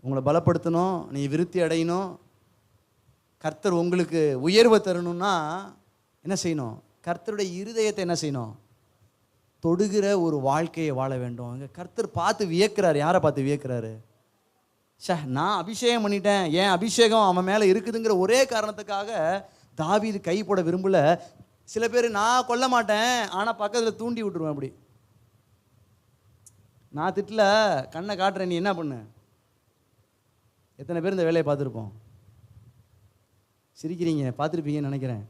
உங்களை பலப்படுத்தணும், நீங்கள் விருத்தி அடையணும், கர்த்தர் உங்களுக்கு உயர்வை தரணும்னா என்ன செய்யணும்? கர்த்தருடைய இருதயத்தை என்ன செய்யணும்? தொடுகிற ஒரு வாழ்க்கையை வாழ வேண்டும். அங்கே கர்த்தர் பார்த்து வியக்கிறார். யாரை பார்த்து வியக்கிறாரு? நான் அபிஷேகம் பண்ணிட்டேன், என் அபிஷேகம் அவன் மேலே இருக்குதுங்கிற ஒரே காரணத்துக்காக தாவீது கை போட விரும்பல. சில பேர் நான் கொல்ல மாட்டேன், ஆனால் பக்கத்தில் தூண்டி விட்டுருவேன். அப்படி நான் திட்டல, கண்ணை காட்டுறேன், நீ என்ன பண்ணு. எத்தனை பேர் இந்த வேலையை பார்த்துருப்போம்? சிரிக்கிறீங்க, பார்த்துருப்பீங்கன்னு நினைக்கிறேன்.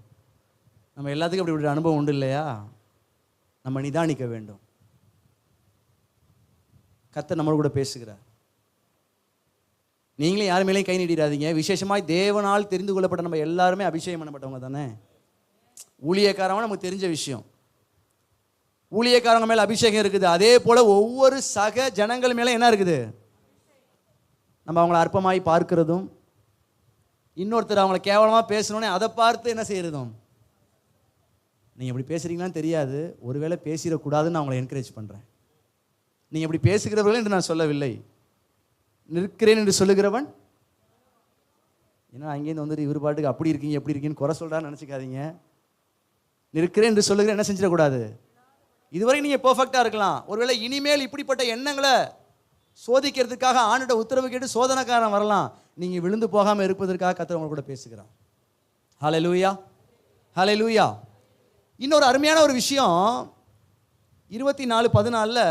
நம்ம எல்லாத்துக்கும் அப்படி இப்படி அனுபவம் உண்டு இல்லையா? நம்ம நிதானிக்க வேண்டும். கர்த்தர் நம்மளோட கூட பேசுகிறார். நீங்களே யார் மேலேயும் கை நீட்டிடாதீங்க. விசேஷமாக தேவனால் தெரிந்து கொள்ளப்பட்ட நம்ம எல்லாருமே அபிஷேகம் பண்ணப்பட்டவங்க தானே. ஊழியக்காரங்க நமக்கு தெரிஞ்ச விஷயம். ஊழியக்காரங்க மேலே அபிஷேகம் இருக்குது. அதே போல் ஒவ்வொரு சக ஜனங்கள் மேலே என்ன இருக்குது? நம்ம அவங்கள அற்பமாய் பார்க்கிறதும், இன்னொருத்தர் அவங்கள கேவலமாக பேசணுன்னே அதை பார்த்து என்ன செய்யறதும். நீங்கள் எப்படி பேசுகிறீங்களான்னு தெரியாது, ஒருவேளை பேசிடக்கூடாதுன்னு நான் அவங்களை என்கரேஜ் பண்ணுறேன். நீங்கள் எப்படி பேசுகிறவர்கள் என்று நான் சொல்லவில்லை. நிற்கிறேன் என்று சொல்லுகிறவன், ஏன்னா அங்கேருந்து வந்துட்டு இவர் பாட்டுக்கு அப்படி இருக்கீங்க எப்படி இருக்கீங்கன்னு குறை சொல்கிறான்னு நினச்சிக்காதீங்க. நிற்கிறேன் என்று சொல்லுகிற என்ன செஞ்சிடக்கூடாது. இதுவரை நீங்கள் பெர்ஃபெக்டாக இருக்கலாம், ஒருவேளை இனிமேல் இப்படிப்பட்ட எண்ணங்களை சோதிக்கிறதுக்காக ஆண்டோட உத்தரவு கேட்டு சோதனைக்காரன் வரலாம். நீங்கள் விழுந்து போகாமல் இருப்பதற்காக கர்த்தர் உங்க கூட பேசுகிறான். ஹல்லேலூயா, ஹல்லேலூயா. இன்னொரு அருமையான ஒரு விஷயம், 24:14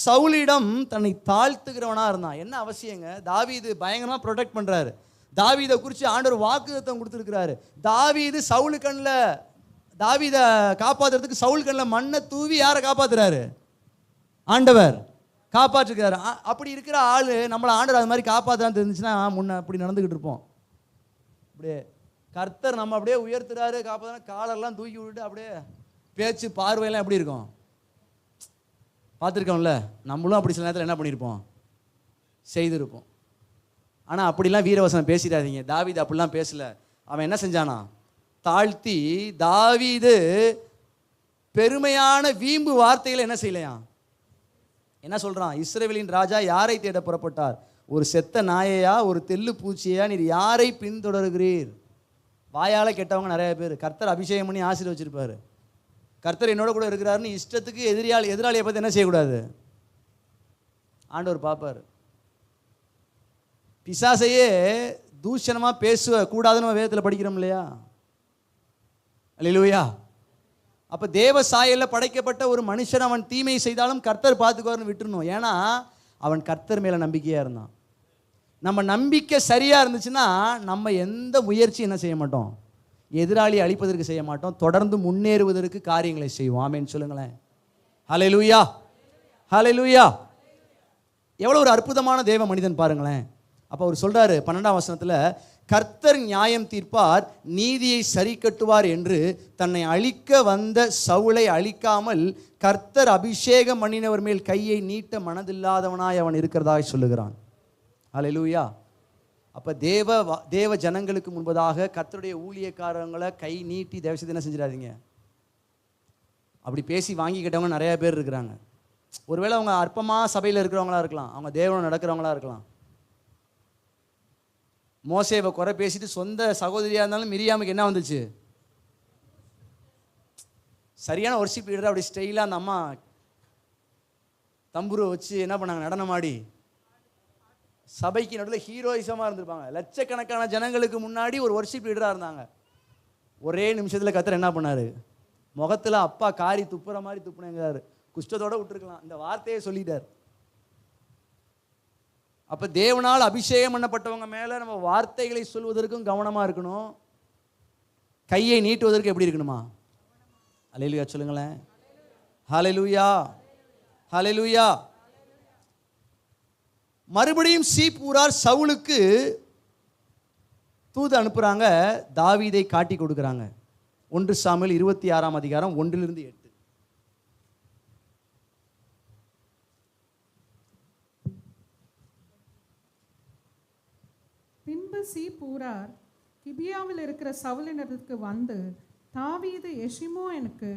சவுலிடம் தன்னை தாழ்த்துகிறவனா இருந்தான். என்ன அவசியங்க? தாவீது பயங்கரமாக ப்ரொடெக்ட் பண்ணுறாரு. தாவீதை குறித்து ஆண்டவர் வாக்குத்தத்தம் கொடுத்துருக்கிறாரு. தாவீது சவுலு கண்ணில், தாவீதை காப்பாற்றுறதுக்கு சவுல் கண்ணில் மண்ணை தூவி யாரை காப்பாற்றுறாரு? ஆண்டவர் காப்பாற்றுக்கிறாரு. அப்படி இருக்கிற ஆள் நம்மளை ஆண்டவர் அது மாதிரி காப்பாற்றுறான்னு தெரிஞ்சுச்சுன்னா முன்ன அப்படி நடந்துக்கிட்டு இருப்போம். அப்படியே கர்த்தர் நம்ம அப்படியே உயர்த்துறாரு, காப்பாற்ற காலெல்லாம் தூக்கி விட்டுட்டு அப்படியே பேச்சு பார்வையெல்லாம் எப்படி இருக்கும் பார்த்துருக்கோம்ல. நம்மளும் அப்படி சில நேரத்தில் என்ன பண்ணியிருப்போம், செய்திருப்போம். ஆனால் அப்படிலாம் வீரவசனம் பேசிடாதீங்க. தாவீது அப்படிலாம் பேசல. அவன் என்ன செஞ்சானா? தாழ்த்தி. தாவீது பெருமையான வீம்பு வார்த்தைகளை என்ன செய்யலையா? என்ன சொல்றான்? இஸ்ரவேலின் ராஜா யாரை தேட புறப்பட்டார்? ஒரு செத்த நாயையா, ஒரு தெல்லு பூச்சியா? நீர் யாரை பின்தொடர்கிறீர்? வாயால கெட்டவங்க நிறைய பேர். கர்த்தர் அபிஷேகம் பண்ணி ஆசீர்வச்சிருப்பாரு. கர்த்தர் என்னோட கூட இருக்கிறாருன்னு இஷ்டத்துக்கு எதிராளியை பார்த்து என்ன செய்யக்கூடாது, ஆண்டவர் பார்ப்பார். பிசாசையே தூஷணமாக பேச கூடாதுன்னு நம்ம வேதத்தில் படிக்கிறோம் இல்லையா? அல்லேலூயா. அப்போ தேவ சாயலில் படைக்கப்பட்ட ஒரு மனுஷன் அவன் தீமை செய்தாலும் கர்த்தர் பார்த்துக்குவார்னு விட்டுருணும். ஏன்னா அவன் கர்த்தர் மேலே நம்பிக்கையாக இருந்தான். நம்ம நம்பிக்கை சரியாக இருந்துச்சுன்னா நம்ம எந்த முயற்சி என்ன செய்ய மாட்டோம், எதிராளி அழிப்பதற்கு செய்ய மாட்டோம், தொடர்ந்து முன்னேறுவதற்கு காரியங்களை செய்வோம். ஆமென் சொல்லுங்களேன். ஹல்லேலூயா, ஹல்லேலூயா. எவ்வளோ ஒரு அற்புதமான தேவ மனிதன் பாருங்களேன். அப்போ அவர் சொல்றாரு 12ஆம் வசனத்தில், கர்த்தர் நியாயம் தீர்ப்பார், நீதியை சரி கட்டுவார் என்று தன்னை அழிக்க வந்த சவுலை அழிக்காமல் கர்த்தர் அபிஷேகம் பண்ணினவர் மேல் கையை நீட்ட மனதில்லாதவனாய் அவன் இருக்கிறதாக சொல்லுகிறான். ஹல்லேலூயா. அப்போ தேவ ஜனங்களுக்கு முன்பதாக கர்த்தருடைய ஊழியக்காரங்களை கை நீட்டி தயவுசெய்து என்ன செஞ்சிடாதீங்க. அப்படி பேசி வாங்கிக்கிட்டவங்க நிறைய பேர் இருக்கிறாங்க. ஒருவேளை அவங்க அற்பமாக சபையில் இருக்கிறவங்களா இருக்கலாம், அவங்க தேவனை நடக்கிறவங்களா இருக்கலாம். மோசேவை குறை பேசிட்டு சொந்த சகோதரியாக இருந்தாலும் மிரியாமுக்கு என்ன வந்துச்சு? சரியான ஒர்ஷிப் லீடர். அப்படி ஸ்டைலாக அந்த அம்மா தம்புரை வச்சு என்ன பண்ணாங்க, நடனமாடி சபைக்கு நடுவில் ஹீரோயிசமாக இருந்திருப்பாங்க. லட்சக்கணக்கான ஜனங்களுக்கு முன்னாடி ஒரு ஒர்ஷிப் லீடராக இருந்தாங்க. ஒரே நிமிஷத்தில் கர்த்தர் என்ன பண்ணார்? முகத்தில் அப்பா காரி துப்புற மாதிரி துப்புனேங்கிறாரு. குஷ்டத்தோடு விட்டுருக்கலாம், இந்த வார்த்தையை சொல்லிட்டார். அப்போ தேவனால் அபிஷேகம் பண்ணப்பட்டவங்க மேலே நம்ம வார்த்தைகளை சொல்வதற்கும் கவனமாக இருக்கணும். கையை நீட்டுவதற்கு எப்படி இருக்கணுமா? ஹல்லேலூயா சொல்லுங்களேன். ஹல்லேலூயா, ஹல்லேலூயா. மறுபடியும் சீப்பூரார் சவுலுக்கு தூது அனுப்புகிறாங்க, தாவீதை காட்டி கொடுக்குறாங்க. 1 சாமுவேல் 26ஆம் அதிகாரம் 1-8. பின்பு சீப்பூரார் கிபியாவில் இருக்கிற சவுலினருக்கு வந்து, தாவீது எஷிமோனுக்கு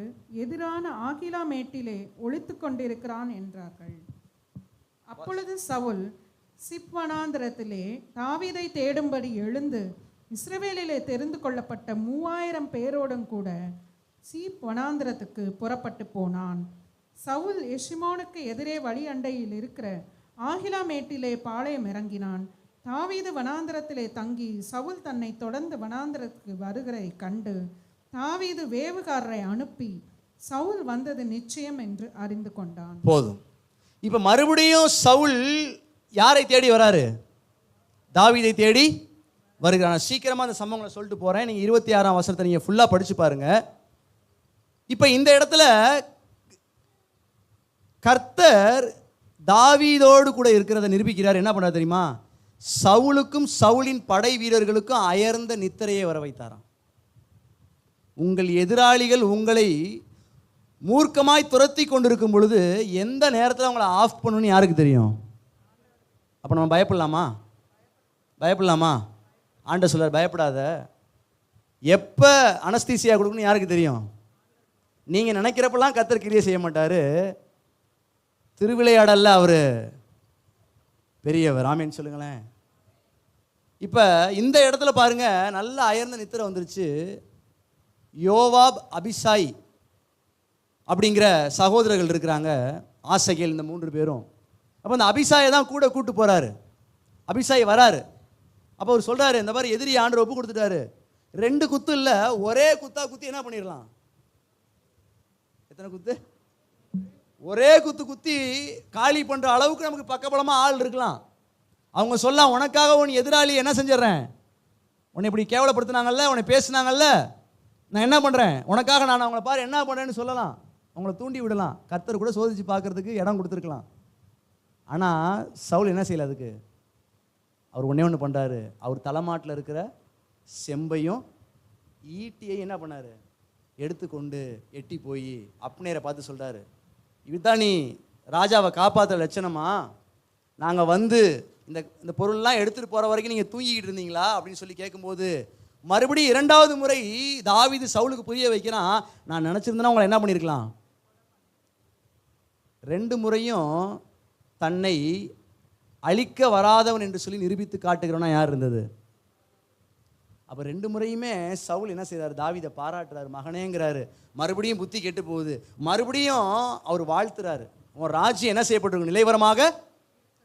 எதிரான ஆகிலா மேட்டிலே ஒளித்து கொண்டிருக்கிறான் என்றார்கள். அப்பொழுது சவுல் சிப் வனாந்திரத்திலே தாவீதை தேடும்படி எழுந்து இஸ்ரவேலிலே தெரிந்து கொள்ளப்பட்ட 3000 பேரோடும் கூட சீப் வனாந்திரத்துக்கு புறப்பட்டு போனான். சவுல் எஷிமோனுக்கு எதிரே வழி அண்டையில் இருக்கிற ஆகிலாமேட்டிலே பாளையம் இறங்கினான். தாவீது வனாந்தரத்திலே தங்கி சவுல் தன்னை தொடர்ந்து வனாந்தரத்துக்கு வருகிறதை கண்டு தாவீது வேவுகாரரை அனுப்பி சவுல் வந்தது நிச்சயம் என்று அறிந்து கொண்டான். போதும். இப்ப மறுபடியும் சவுல் யாரை தேடி வராரு? தாவீதை தேடி வருகிறான். சீக்கிரமா அந்த சம்பவங்களை சொல்லிட்டு போறேன். நீங்க 26ஆம் வசனத்தை நீங்க ஃபுல்லா படிச்சு பாருங்க. இப்ப இந்த இடத்துல கர்த்தர் தாவீதோடு கூட இருக்கிறத நிரூபிக்கிறார். என்ன பண்ணார் தெரியுமா? சவுலுக்கும் சவுலின் படை வீரர்களுக்கும் அயர்ந்த நித்திரையை வர வைத்தாராம். உங்கள் எதிராளிகள் உங்களை மூர்க்கமாய் துரத்தி கொண்டிருக்கும் பொழுது எந்த நேரத்தில் அவங்கள ஆஃப் பண்ணணும்னு யாருக்கு தெரியும்? அப்போ நம்ம பயப்படலாமா? பயப்படலாமா? ஆண்டவர் சொல்றார், பயப்படாத. எப்போ அனஸ்தீசியா கொடுக்கணும்னு யாருக்கு தெரியும்? நீங்கள் நினைக்கிறப்பெல்லாம் கர்த்தர் கிரியை செய்ய மாட்டார். திருவிளையாடல்ல அவர் பெரியவர். ஆமேன்னு சொல்லுங்களேன். இப்போ இந்த இடத்துல பாருங்க, நல்ல அயர்ந்த நித்திரை வந்துருச்சு. யோவாப், அபிசாய் அப்படிங்கிற சகோதரர்கள் இருக்கிறாங்க, ஆசகேல், இந்த 3 பேரும். அப்போ அந்த அபிசாயை தான் கூட கூட்டு போகிறாரு. அபிசாய் வராரு. அப்போ அவர் சொல்கிறாரு, இந்த மாதிரி எதிரி ஆண்டவர் ஒப்பு கொடுத்துட்டாரு, 2 குத்து இல்லை, ஒரே குத்தா குத்தி என்ன பண்ணிடலாம்? எத்தனை குத்து? ஒரே குத்து குத்தி காலி பண்ணுற அளவுக்கு நமக்கு பக்கபலமாக ஆள் இருக்கலாம். அவங்க சொல்லலாம், உனக்காக உன் எதிராளி என்ன செஞ்சிடறேன், உன்னை இப்படி கேவலப்படுத்தினாங்கல்ல, உன்னை பேசினாங்கல்ல, நான் என்ன பண்ணுறேன் உனக்காக, நான் அவங்கள பாரு என்ன பண்ணுறேன்னு சொல்லலாம், அவங்கள தூண்டி விடலாம். கர்த்தர் கூட சோதிச்சு பார்க்கறதுக்கு இடம் கொடுத்துருக்கலாம். ஆனால் சவுல் என்ன செய்யல அதுக்கு? அவர் ஒன்றே ஒன்று பண்ணுறாரு. அவர் தலைமாட்டில் இருக்கிற செம்பையும் ஈட்டியை என்ன பண்ணார்? எடுத்துக்கொண்டு எட்டி போய் அப்னேரை பார்த்து சொல்கிறாரு, இதுதான் நீ ராஜாவை காப்பாற்ற லட்சணமா? நாங்கள் வந்து இந்த பொருள்லாம் எடுத்துகிட்டு போகிற வரைக்கும் நீங்கள் தூங்கிக்கிட்டு இருந்தீங்களா அப்படின்னு சொல்லி கேட்கும்போது, மறுபடியும் 2வது முறை தாவீது சவுலுக்கு புரிய வைக்கிறான், நான் நினச்சிருந்தேன்னா உங்களை என்ன பண்ணியிருக்கலாம்? 2 முறையும் தன்னை அழிக்க வராதவன் என்று சொல்லி நிரூபித்து காட்டுகிறவனா யார் இருந்தது? அப்போ 2 முறையுமே சவுல் என்ன செய்கிறார்? தாவீதை பாராட்டுறாரு, மகனேங்கிறாரு. மறுபடியும் புத்தி கெட்டு போகுது. மறுபடியும் அவர் வாழ்த்துறாரு, உன் ராஜ்யம் என்ன செய்யப்பட்டிருக்கும்? நிலைவரமாக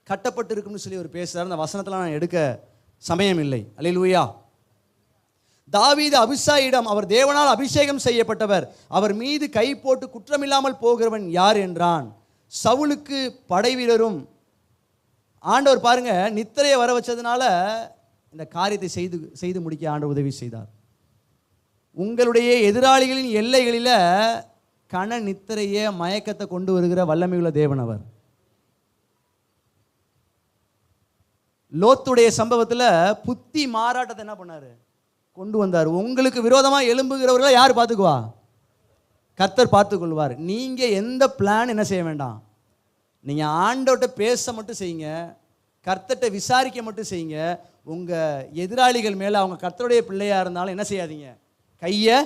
கட்டப்பட்டிருக்கும்னு சொல்லி அவர் பேசுகிறார். அந்த வசனத்தில் நான் எடுக்க சமயம் இல்லை. அல்லேலூயா. தாவீது அபிசாயிடம், அவர் தேவனால் அபிஷேகம் செய்யப்பட்டவர், அவர் மீது கை போட்டு குற்றமில்லாமல் போகிறவன் யார் என்றான். சவுலுக்கு படை வீரரும் ஆண்டவர் பாருங்க நித்திரையை வர வச்சதுனால இந்த காரியத்தை செய்து முடிக்க ஆண்டவர் உதவி செய்தார். உங்களுடைய எதிராளிகளின் எல்லைகளில் கன நித்திரைய மயக்கத்தை கொண்டு வருகிற வல்லமையுள்ள தேவன் அவர். லோத்துடைய சம்பவத்தில் புத்தி மாறாட்டத்தை என்ன பண்ணாரு? கொண்டு வந்தார். உங்களுக்கு விரோதமாக எழும்புகிறவர்களை யார் பார்த்துக்குவா? கர்த்தர் பார்த்துக்கொள்வார். நீங்கள் எந்த பிளான் என்ன செய்ய வேண்டாம். நீங்கள் ஆண்டவர்கிட்ட பேச மட்டும் செய்யுங்க, கர்த்தர்கிட்ட விசாரிக்க மட்டும் செய்யுங்க. உங்கள் எதிராளிகள் மேலே அவங்க கர்த்தருடைய பிள்ளையாக இருந்தாலும் என்ன செய்யாதீங்க, கையை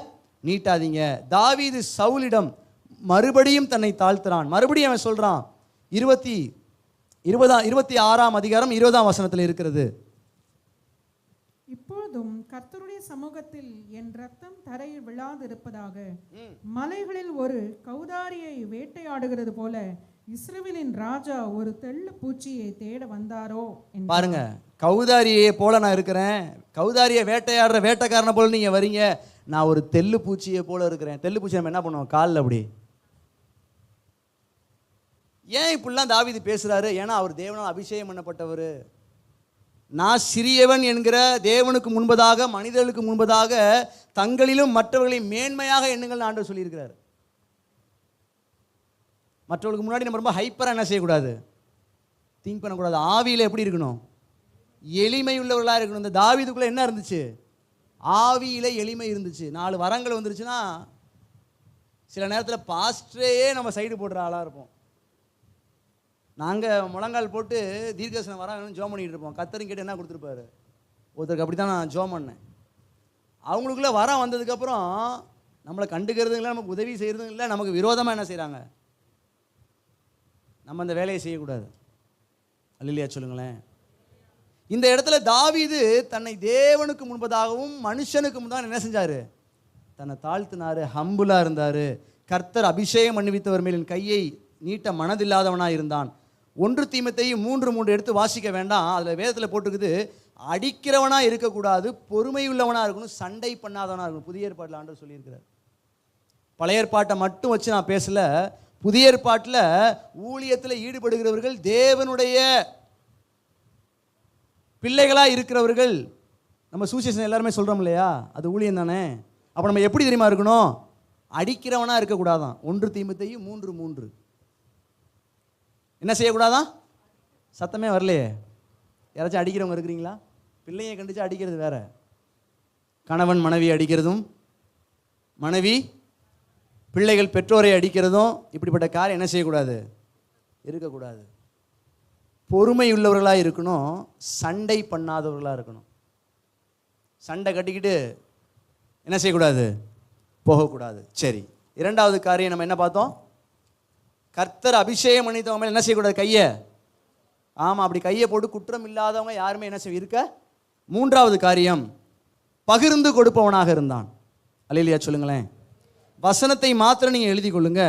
நீட்டாதீங்க. தாவீது சவுலிடம் மறுபடியும் தன்னை தாழ்த்துறான். மறுபடியும் அவன் சொல்கிறான். 26ஆம் அதிகாரம் 20ஆம் வசனத்தில் இருக்கிறது. இப்பொழுதும் கர்த்தருடைய சமூகத்தில் என் ரத்தம் தரையில் விழாதிருப்பதாக. மலைகளில் ஒரு கௌதாரியை வேட்டையாடுகிறது போல இஸ்ரவேலின் ராஜா ஒரு தெள்ளு பூச்சியை தேட வந்தாரோ. பாருங்க, கௌதாரியை போல நான் இருக்கிறேன். கௌதாரியை வேட்டையாடுற வேட்டைக்காரனை போல நீங்க வரீங்க. நான் ஒரு தெள்ளு பூச்சியை போல இருக்கிறேன். தெள்ளு பூச்சி நம்ம என்ன பண்ணுவோம்? காலில் அப்படி. ஏன் இப்படிலாம் தாவீது பேசுறாரு? ஏன்னா அவர் தேவனால் அபிஷேகம் பண்ணப்பட்டவர். நான் சிறியவன் என்கிற தேவனுக்கு முன்பதாக, மனிதர்களுக்கு முன்பதாக தங்களிலும் மற்றவர்களை மேன்மையாக எண்ணுங்கள் ஆண்டவர் சொல்லியிருக்கிறார். மற்றவர்களுக்கு முன்னாடி நம்ம ரொம்ப ஹைப்பராக என்ன செய்யக்கூடாது? திங்க் பண்ணக்கூடாது. ஆவியில் எப்படி இருக்கணும்? எளிமை உள்ளவர்களாக இருக்கணும். இந்த தாவீதுக்குள்ளே என்ன இருந்துச்சு? ஆவியில் எளிமை இருந்துச்சு. 4 வரங்கள் வந்துருச்சுன்னா சில நேரத்தில் பாஸ்டரையே நம்ம சைடு போடுற ஆளாக இருப்போம். நாங்கள் முழங்கால் போட்டு தீர்க்கதரிசனம் வராங்கன்னு ஜோம் பண்ணிகிட்டு இருப்போம். கர்த்தரும் கேட்டு என்ன கொடுத்துருப்பாரு? ஒருத்தருக்கு அப்படி தான் நான் ஜோம் பண்ணேன். அவங்களுக்குள்ளே வரம் வந்ததுக்கப்புறம் நம்மளை கண்டுக்கிறதும் இல்லை, நமக்கு உதவி செய்கிறதும் இல்லை, நமக்கு விரோதமாக என்ன செய்கிறாங்க? நம்ம அந்த வேலையை செய்யக்கூடாது. அல்லேலூயா சொல்லுங்களேன். இந்த இடத்துல தாவீது தன்னை தேவனுக்கு முன்பதாகவும் மனுஷனுக்கு முன்பதாக என்ன செஞ்சார்? தன்னை தாழ்த்தினார், ஹம்புலாக இருந்தார். கர்த்தர் அபிஷேகம் அணிவித்தவர் மேல் என் கையை நீட்ட மனதில்லாதவனாக இருந்தான். 1 தீமோத்தேயு 3:3 எடுத்து வாசிக்க வேண்டாம். அதில் வேதத்தில் போட்டிருக்குது, அடிக்கிறவனாக இருக்கக்கூடாது, பொறுமை உள்ளவனாக இருக்கணும், சண்டை பண்ணாதவனாக இருக்கணும். புதிய ஏற்பாட்டில் ஆண்டவர் சொல்லியிருக்கிறார். பழைய ஏற்பாட்டை மட்டும் வச்சு நான் பேசல. புதிய ஏற்பாட்டில் ஊழியத்தில் ஈடுபடுகிறவர்கள், தேவனுடைய பிள்ளைகளாக இருக்கிறவர்கள், நம்ம சுவிசேஷம் எல்லாருமே சொல்கிறோம் இல்லையா, அது ஊழியம் தானே. அப்போ நம்ம எப்படி தெரியுமா இருக்கணும்? அடிக்கிறவனாக இருக்கக்கூடாதான். 1 தீமோத்தேயு 3:3 என்ன செய்யக்கூடாதான்? சத்தமே வரலையே. யாராச்சும் அடிக்கிறவங்க இருக்கிறீங்களா? பிள்ளையை கண்டிச்சு அடிக்கிறது வேற, கணவன் மனைவி அடிக்கிறதும், மனைவி பிள்ளைகள் பெற்றோரை அடிக்கிறதும், இப்படிப்பட்ட காரியம் என்ன செய்யக்கூடாது? இருக்கக்கூடாது. பொறுமை உள்ளவர்களாக இருக்கணும், சண்டை பண்ணாதவர்களாக இருக்கணும். சண்டை கட்டிக்கிட்டு என்ன செய்யக்கூடாது? போகக்கூடாது. சரி, 2வது காரியம் நம்ம என்ன பார்த்தோம்? கர்த்தர் அபிஷேகம் பண்ணித்தவங்க என்ன செய்யக்கூடாது? கையை, ஆமாம், அப்படி கையை போட்டு குற்றம் இல்லாதவங்க யாருமே என்ன செய்ய இருக்க. 3வது காரியம், பகிர்ந்து கொடுப்பவனாக இருந்தான். அல்லேலூயா சொல்லுங்களேன். வசனத்தை மாத்திரம் நீங்கள் எழுதி கொள்ளுங்க.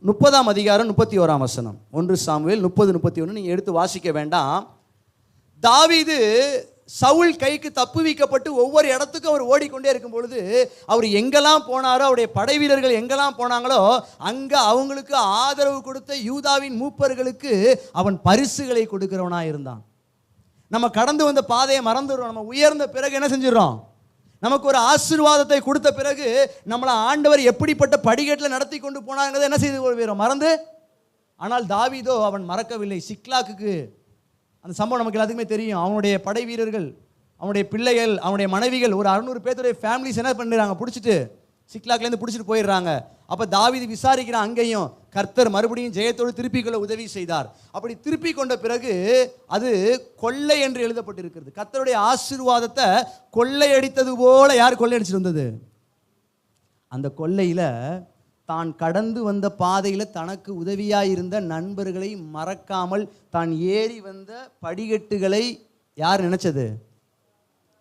30ஆம் அதிகாரம் 31ஆம் வசனம், 1 சாமுவேல் 30:31 நீங்கள் எடுத்து வாசிக்க வேண்டாம். தாவீது சவுல் கைக்கு தப்புவிக்கப்பட்டு ஒவ்வொரு இடத்துக்கும் அவர் ஓடிக்கொண்டே இருக்கும் பொழுது, அவர் எங்கெல்லாம் போனாரோ, அவருடைய படை வீரர்கள் எங்கெல்லாம் போனாங்களோ அங்கே அவங்களுக்கு ஆதரவு கொடுத்த யூதாவின் மூப்பர்களுக்கு அவன் பரிசுகளை கொடுக்கிறவனாக இருந்தான். நம்ம கடந்து வந்த பாதையை மறந்துடுறோம். நம்ம உயர்ந்த பிறகு என்ன செஞ்சிடறோம்? நமக்கு ஒரு ஆசீர்வாதத்தை கொடுத்த பிறகு நம்மளை ஆண்டவர் எப்படிப்பட்ட படிக்கட்டில் நடத்தி கொண்டு போனாங்கிறத என்ன செய்து கொள்கிறோம்? மறந்து. ஆனால் தாவீதோ அவன் மறக்கவில்லை. சிக்லாக்குக்கு அந்த சம்பவம் நமக்கு எல்லாத்துக்குமே தெரியும். அவனுடைய படை வீரர்கள், அவனுடைய பிள்ளைகள், அவனுடைய மனைவிகள், ஒரு 600 பேருடைய ஃபேமிலிஸ் என்ன பண்ணுறாங்க? பிடிச்சிட்டு சிக்லாக்லேருந்து பிடிச்சிட்டு போயிடுறாங்க. அப்போ தாவீது விசாரிக்கிறான். அங்கேயும் கர்த்தர் மறுபடியும் ஜெயத்தோடு திருப்பிக் கொள்ள உதவி செய்தார். அப்படி திருப்பி கொண்ட பிறகு அது கொள்ளை என்று எழுதப்பட்டிருக்கிறது. கர்த்தருடைய ஆசீர்வாதத்தை கொள்ளையடித்தது போல யார் கொள்ளையடிச்சிட்டு வந்தது? அந்த கொள்ளையில் தான் கடந்து வந்த பாதையில் தனக்கு உதவியாக இருந்த நண்பர்களை மறக்காமல் தான் ஏறி வந்த படிக்கட்டுகளை யார் நினைச்சது?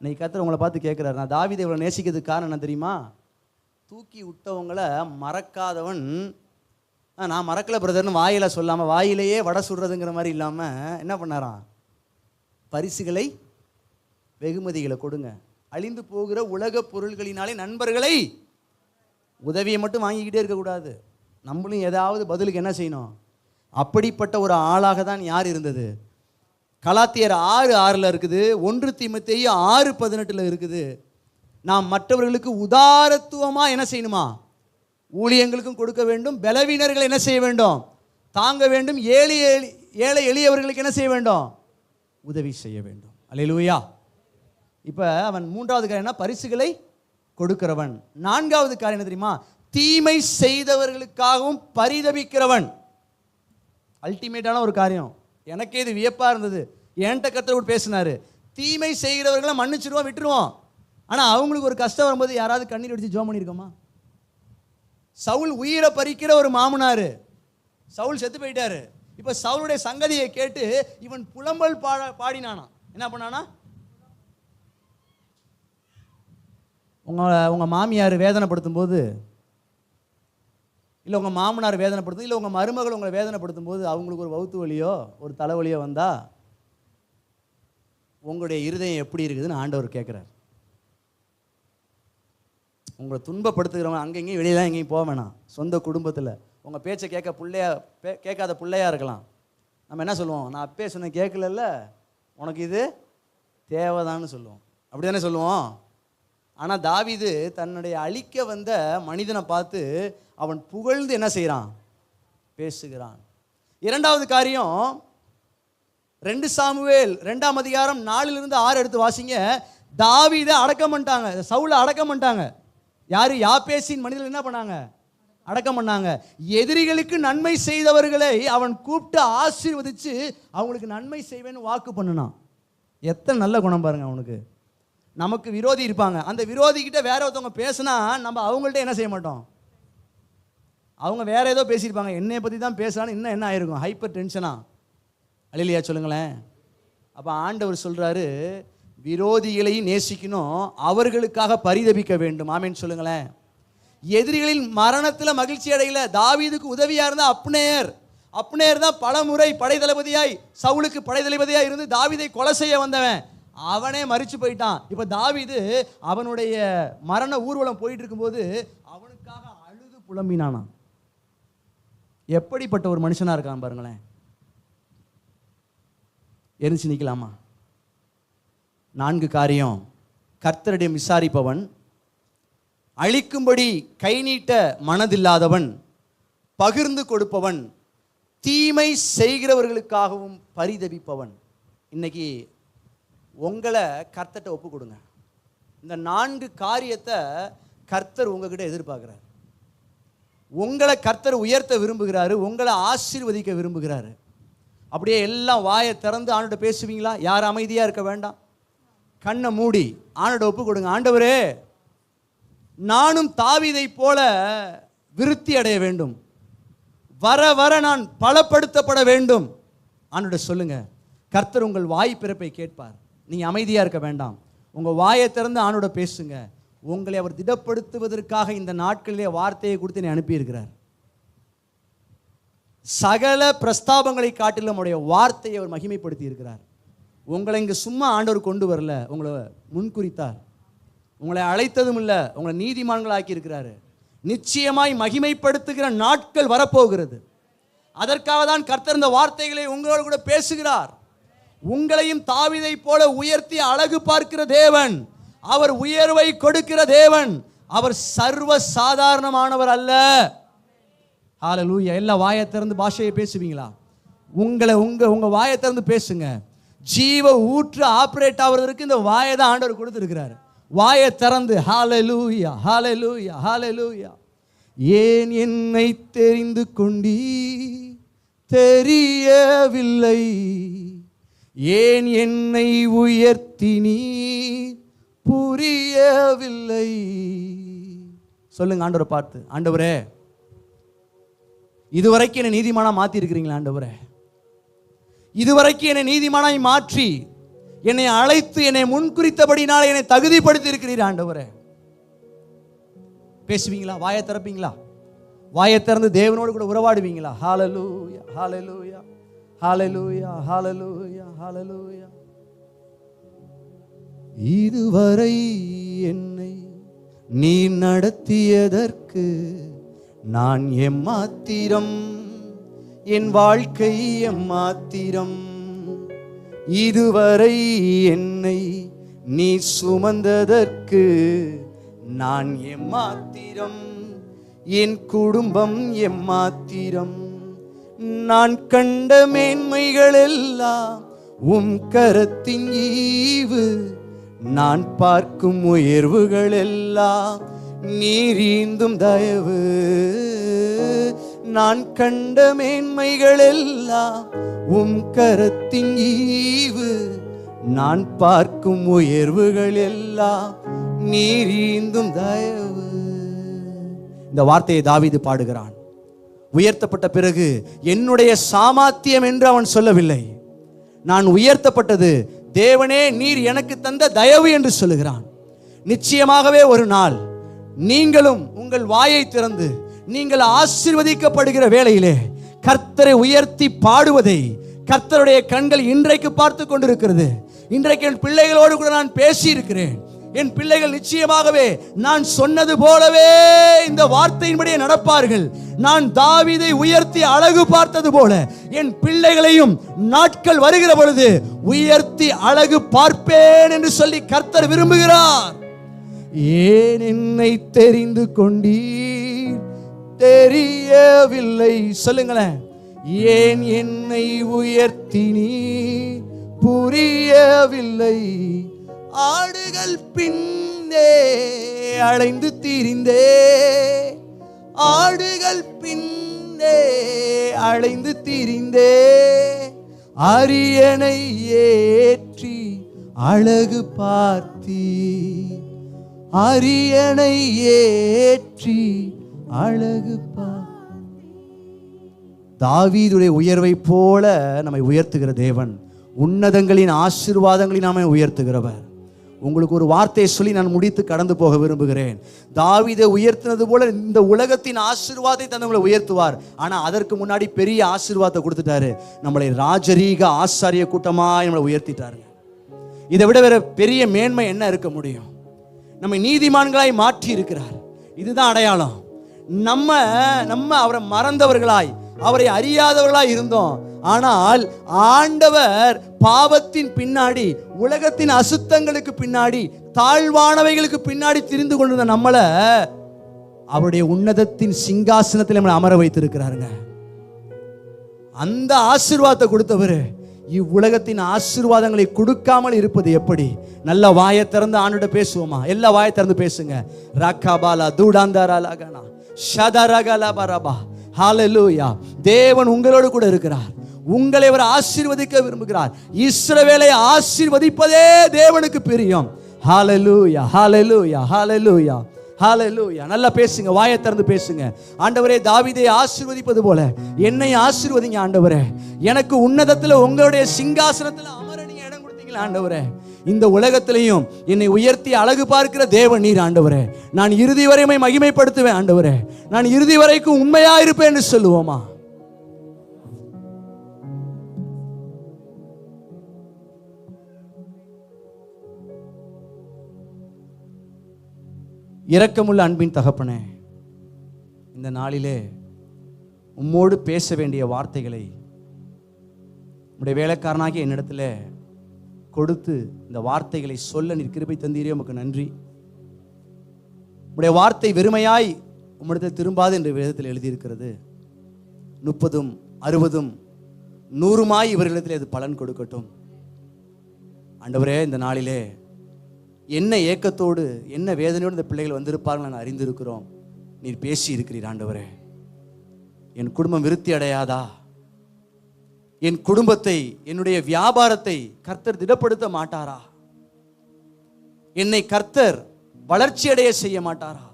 இன்னைக்கு கர்த்தர் உங்களை பார்த்து கேட்குறாரு. நான் தாவீதை இவ்வளோ நேசிக்கிறதுக்கு காரணம் என்ன தெரியுமா? தூக்கி விட்டவங்களை மறக்காதவன். நான் மறக்கலை பிரதர்னு வாயில சொல்லாமல், வாயிலேயே வடை சுடுறதுங்கிற மாதிரி இல்லாமல் என்ன பண்ணாராம்? பரிசுகளை, வெகுமதிகளை கொடுங்க. அழிந்து போகிற உலக பொருள்களினாலே நண்பர்களை, உதவியை மட்டும் வாங்கிக்கிட்டே இருக்கக்கூடாது. நம்மளும் ஏதாவது பதிலுக்கு என்ன செய்யணும்? அப்படிப்பட்ட ஒரு ஆளாக தான் யார் இருந்தது? கலாத்தியர் 6:6 இருக்குது, 1 தீமோத்தேயு 6:18 இருக்குது. நாம் மற்றவர்களுக்கு உதாரத்துவமாக என்ன செய்யணுமா? ஊழியங்களுக்கும் கொடுக்க வேண்டும், பலவீனர்களை என்ன செய்ய வேண்டும்? தாங்க வேண்டும், ஏழை எளியவர்களுக்கு என்ன செய்ய வேண்டும்? உதவி செய்ய வேண்டும். அல்லேலூயா. இப்போ அவன் 3வது காரியம் என்ன? பரிசுகளை கொடுக்கிறவன். 4வது காரியம் என்ன தெரியுமா? தீமை செய்தவர்களுக்காகவும் பரிதபிக்கிறவன். அல்டிமேட்டான ஒரு காரியம். எனக்கே இது வியப்பாக இருந்தது. என்கிட்ட கர்த்தர் பேசினாரு. தீமை செய்கிறவர்களை மன்னிச்சிடுவோம், விட்டுருவோம். ஆனால் அவங்களுக்கு ஒரு கஷ்டம் வரும்போது யாராவது கண்ணீர் அடித்து ஜோம் பண்ணியிருக்கோமா? சவுல் உயிரை பறிக்கிற ஒரு மாமனார், சவுல் செத்து போயிட்டாரு. இப்போ சவுளுடைய சங்கதியை கேட்டு இவன் புலம்பல் பாடினானா? என்ன பண்ணானா? உங்கள் மாமியார் வேதனைப்படுத்தும் போது, இல்லை உங்கள் மாமனார் வேதனைப்படுத்தும், இல்லை உங்கள் மருமகள் உங்களை வேதனைப்படுத்தும் போது அவங்களுக்கு ஒரு வவுத்து வலியோ ஒரு தலைவலியோ வந்தால் உங்களுடைய இருதயம் எப்படி இருக்குதுன்னு ஆண்டவர் கேட்குறார். உங்களை துன்பப்படுத்துகிறவங்க அங்கெங்கேயும் வெளியெல்லாம் எங்கேயும் போக வேணாம். சொந்த குடும்பத்தில் உங்கள் பேச்சை கேட்காத பிள்ளையாக இருக்கலாம். நம்ம என்ன சொல்லுவோம்? நான் அப்பே சொன்ன கேட்கலல்ல, உனக்கு இது தேவைதான்னு சொல்லுவோம். அப்படி தானே சொல்லுவோம். ஆனால் தாவீது தன்னுடைய அழிக்க வந்த மனிதனை பார்த்து அவன் புகழ்ந்து என்ன செய்கிறான்? பேசுகிறான். 2வது காரியம், 2 சாமுவேல் 2ஆம் அதிகாரம் 4-6 எடுத்து வாசிங்க. தாவீதை அடக்கம் பண்ணிட்டாங்க, சவுலை அடக்கம் பண்ணிட்டாங்க. யாரு? யாபேசின் மனிதர்கள் என்ன பண்ணாங்க? அடக்கம் பண்ணாங்க. எதிரிகளுக்கு நன்மை செய்தவர்களை அவன் கூப்பிட்டு ஆசீர்வதிச்சு அவங்களுக்கு நன்மை செய்வேன்னு வாக்கு பண்ணினான். எத்தனை நல்ல குணம் பாருங்க அவனுக்கு. நமக்கு விரோதி இருப்பாங்க, அந்த விரோதி கிட்ட வேற ஒருத்தவங்க பேசினா நம்ம அவங்கள்ட்ட என்ன செய்ய மாட்டோம்? அவங்க வேற ஏதோ பேசியிருப்பாங்க, என்னைய பற்றி தான் பேசுறான்னு இன்னும் என்ன ஆயிருக்கும்? ஹைப்பர் டென்ஷனா. அல்லேலூயா சொல்லுங்களேன். அப்போ ஆண்டவர் சொல்றாரு, விரோதிகளை நேசிக்கணும், அவர்களுக்காக பரிதபிக்க வேண்டும். ஆமேன் சொல்லுங்களேன். எதிரிகளின் மரணத்துல மகிழ்ச்சி அடையல. தாவீதுக்கு உதவியா இருந்த அப்னேர் தான் பல முறை படை தளபதியாய், சவுலுக்கு படை தளபதியாய் இருந்து தாவீதை கொலை செய்ய வந்தவன். அவனே மரிச்சு போயிட்டான். இப்ப தாவீது அவனுடைய மரண ஊர்வலம் போயிட்டு இருக்கும்போது அவனுக்காக அழுது புலம்பினானா. எப்படிப்பட்ட ஒரு மனுஷனா இருக்கான் பாருங்களேன். எரிஞ்சு நிக்கலாமா? 4 காரியம். கர்த்தரிடம் விசாரிப்பவன், அழிக்கும்படி கை நீட்ட மனதில்லாதவன், பகிர்ந்து கொடுப்பவன், தீமை செய்கிறவர்களுக்காகவும் பரிதபிப்பவன். இன்னைக்கு உங்களை கர்த்தர்ட்ட ஒப்பு கொடுங்க. இந்த 4 காரியத்தை கர்த்தர் உங்ககிட்ட எதிர்பார்க்கிறார். உங்களை கர்த்தர் உயர்த்த விரும்புகிறாரு, உங்களை ஆசீர்வதிக்க விரும்புகிறாரு. அப்படியே எல்லாம் வாயை திறந்து ஆண்டோட பேசுவீங்களா? யார் அமைதியாக இருக்க வேண்டாம். கண்ணை மூடி ஆண்டோட ஒப்பு கொடுங்க. ஆண்டவரே, நானும் தாவீதை போல விருத்தி அடைய வேண்டும், வர வர நான் பலப்படுத்தப்பட வேண்டும். ஆண்டோட சொல்லுங்க. கர்த்தர் உங்கள் வாய் பிறப்பை கேட்பார். நீங்கள் அமைதியாக இருக்க வேண்டாம். உங்கள் வாயை திறந்து ஆண்டோட பேசுங்க. உங்களை அவர் திடப்படுத்துவதற்காக இந்த நாட்களிலே வார்த்தையை கொடுத்து என்னை அனுப்பியிருக்கிறார். சகல பிரஸ்தாபங்களை காட்டிலும் நம்முடைய வார்த்தையை அவர் மகிமைப்படுத்தி இருக்கிறார். உங்களை இங்கே சும்மா ஆண்டவர் கொண்டு வரல, உங்களை முன்குறித்தார். உங்களை அழைத்ததும் இல்லை, உங்களை நீதிமான்களாக்கி இருக்கிறாரு. நிச்சயமாய் மகிமைப்படுத்துகிற நாட்கள் வரப்போகிறது. அதற்காக தான் கர்த்தர் இந்த வார்த்தைகளை உங்களோடு கூட பேசுகிறார். உங்களையும் தாவீதை போல உயர்த்தி அழகு பார்க்கிற தேவன், அவர் உயர்வை கொடுக்கிற தேவன். அவர் சர்வ சாதாரணமானவர் அல்ல. ஹல்லேலூயா. எல்லா வாயை திறந்து பாஷையை பேசுவீங்களா? உங்க வாயை திறந்து பேசுங்க. ஜீவ ஊற்று ஆப்ரேட் ஆகிறதுக்கு இந்த வாயை தான் ஆண்டவர் கொடுத்திருக்கிறார். வாயை திறந்து ஹல்லேலூயா, ஹல்லேலூயா, ஹல்லேலூயா. ஏன் என்னை தெரிந்து கொண்டீ தெரியவில்லை, ஏன் என்னை உயர்த்தினீ புரியவில்லை. சொல்லுங்க ஆண்டவரை பார்த்து, ஆண்டவரே, இதுவரைக்கும் என்னை நீதிமானா மாற்றி இருக்கிறீங்களா? ஆண்டவரே, இதுவரைக்கும் என்னை நீதிமானாய் மாற்றி என்னை அழைத்து என்னை முன்குறித்தபடினால் என்னை தகுதிப்படுத்தி இருக்கிறீர். ஆண்டவரே, பேசுவீங்களா? வாயை திறப்பீங்களா? வாயை திறந்து தேவனோடு கூட உறவாடுவீங்களா? ஹல்லேலூயா, ஹல்லேலூயா, ஹல்லேலூயா, ஹல்லேலூயா, ஹல்லேலூயா. இதுவரை என்னை நீ நடத்தியதற்கு நான் எம்மாத்திரம், என் வாழ்க்கை எம்மாத்திரம். இதுவரை என்னை நீ சுமந்ததற்கு நான் எம்மாத்திரம், என் குடும்பம் எம்மாத்திரம். நான் கண்ட மேன்மைகள் எல்லாம் உம் கரத்தின் ஈவு, நான் பார்க்கும் உயர்வுகள் எல்லாம் நீரீந்தும் தயவு. நான் கண்ட மேன்மைகள் எல்லாம் உம் கரத்தின் ஈவு, நான் பார்க்கும் உயர்வுகள் எல்லாம் நீரீந்தும் தயவு. இந்த வார்த்தையை தாவீது பாடுகிறான். உயர்த்தப்பட்ட பிறகு என்னுடைய சாமர்த்தியம் என்று அவன் சொல்லவில்லை. நான் உயர்த்தப்பட்டது தேவனே நீர் எனக்கு தந்த தயவு என்று சொல்லுகிறான். நிச்சயமாகவே ஒரு நாள் நீங்களும் உங்கள் வாயை திறந்து நீங்கள் ஆசீர்வதிக்கப்படுகிற வேளையிலே கர்த்தரை உயர்த்தி பாடுவதை கர்த்தருடைய கண்கள் இன்றைக்கு பார்த்து கொண்டிருக்கிறது. இன்றைக்கு என் பிள்ளைகளோடு கூட நான் பேசி இருக்கிறேன். என் பிள்ளைகள் நிச்சயமாகவே நான் சொன்னது போலவே இந்த வார்த்தையின்படியே நடப்பார்கள். நான் தாவீதை உயர்த்தி அழகு பார்த்தது போல என் பிள்ளைகளையும் நாட்கள் வருகிற பொழுது உயர்த்தி அழகு பார்ப்பேன் என்று சொல்லி கர்த்தர் விரும்புகிறார். ஏன் என்னை தெரிந்து கொண்டீர் தெரியவில்லை. சொல்லுங்களேன். ஏன் என்னை உயர்த்தினீர் புரியவில்லை. ஆடுகள் பின்னே அலைந்து திரிந்தே, ஆடுகள் பின்னே அலைந்து திரிந்தே, அரியணை ஏற்றி அழகு பார்த்தி, அரியணை ஏற்றி அழகு பார்த்தி. தாவீதுடைய உயர்வை போல நம்மை உயர்த்துகிற தேவன், உன்னதங்களின் ஆசீர்வாதங்களை நாம உயர்த்துகிறவர். உங்களுக்கு ஒரு வார்த்தையை சொல்லி நான் முடித்து கடந்து போக விரும்புகிறேன். தாவீதை உயர்த்தினது போல இந்த உலகத்தின் ஆசீர்வாதத்தை தந்தவங்களை உயர்த்துவார். ஆனா அதற்கு முன்னாடி பெரிய ஆசீர்வாதத்தை கொடுத்துட்டாரு. நம்மளை ராஜரீக ஆசாரிய கூட்டமா நம்மளை உயர்த்திட்டாருங்க. இதை விட வேற பெரிய மேன்மை என்ன இருக்க முடியும்? நம்மை நீதிமான்களாய் மாற்றி இருக்கிறார். இதுதான் அடையாளம். நம்ம அவரை மறந்தவர்களாய், அவரை அறியாதவர்களாய் இருந்தோம். ஆனால் ஆண்டவர் பாவத்தின் பின்னாடி, உலகத்தின் அசுத்தங்களுக்கு பின்னாடி, தாழ்வானவைகளுக்கு பின்னாடி திரிந்து கொண்டிருந்த நம்மளை அவருடைய உன்னதத்தின் சிங்காசனத்தில் நம்மளை அமர வைத்திருக்கிறாருங்க. அந்த ஆசீர்வாதத்தை கொடுத்தவர் இவ்வுலகத்தின் ஆசீர்வாதங்களை கொடுக்காமல் இருப்பது எப்படி? நல்ல வாயை திறந்து ஆண்டோட பேசுவோமா? எல்லா வாயை திறந்து பேசுங்க. ரக்காபாலா தூடாந்தாராலகனா ஷதரகலபரபா. ஹல்லேலூயா. தேவன் உங்களோடு கூட இருக்கிறார். உங்களை அவர் ஆசீர்வதிக்க விரும்புகிறார். இஸ்ரவேலை ஆசீர்வதிப்பதே தேவனுக்கு பிரியம். ஹல்லேலூயா, ஹல்லேலூயா, ஹல்லேலூயா, ஹல்லேலூயா. நல்லா பேசுங்க, வாயை திறந்து பேசுங்க. ஆண்டவரே, தாவீதை ஆசீர்வதிப்பது போல என்னை ஆசீர்வதிங்க ஆண்டவரே. எனக்கு உன்னதத்தில் உங்களுடைய சிங்காசனத்தில் அமர நீங்க இடம் கொடுத்தீங்களா ஆண்டவரே. இந்த உலகத்திலையும் என்னை உயர்த்தி அழகு பார்க்கிற தேவன் நீர் ஆண்டவரே. நான் இறுதி வரையுமே மகிமைப்படுத்துவேன் ஆண்டவரே. நான் இறுதி வரைக்கும் உண்மையா இருப்பேன் என்று சொல்லுவோமா? இரக்கமுள்ள அன்பின் தகப்பனே, இந்த நாளிலே உம்மோடு பேச வேண்டிய வார்த்தைகளை உம்முடைய வேலைக்காரனாகிய என்னிடத்தில் கொடுத்து இந்த வார்த்தைகளை சொல்ல நீர் கிருபை தந்தீரே, உமக்கு நன்றி. உம்முடைய வார்த்தை வெறுமையாய் உம்மிடத்தில் திரும்பாது என்று வேதத்தில் எழுதியிருக்கிறது. 30, 60, 100 இவர்களிடத்தில் அது பலன் கொடுக்கட்டும். ஆண்டவரே, இந்த நாளிலே என்ன ஏக்கத்தோடு, என்ன வேதனையோடு இந்த பிள்ளைகள் வந்திருப்பார்கள் நாங்கள் அறிந்திருக்கிறோம். நீர் பேசி இருக்கிறீர் ஆண்டவரே. என் குடும்பம் விருத்தி அடையாதா? என் குடும்பத்தை, என்னுடைய வியாபாரத்தை கர்த்தர் திடப்படுத்த மாட்டாரா? என்னை கர்த்தர் வளர்ச்சி அடைய செய்ய மாட்டாரா?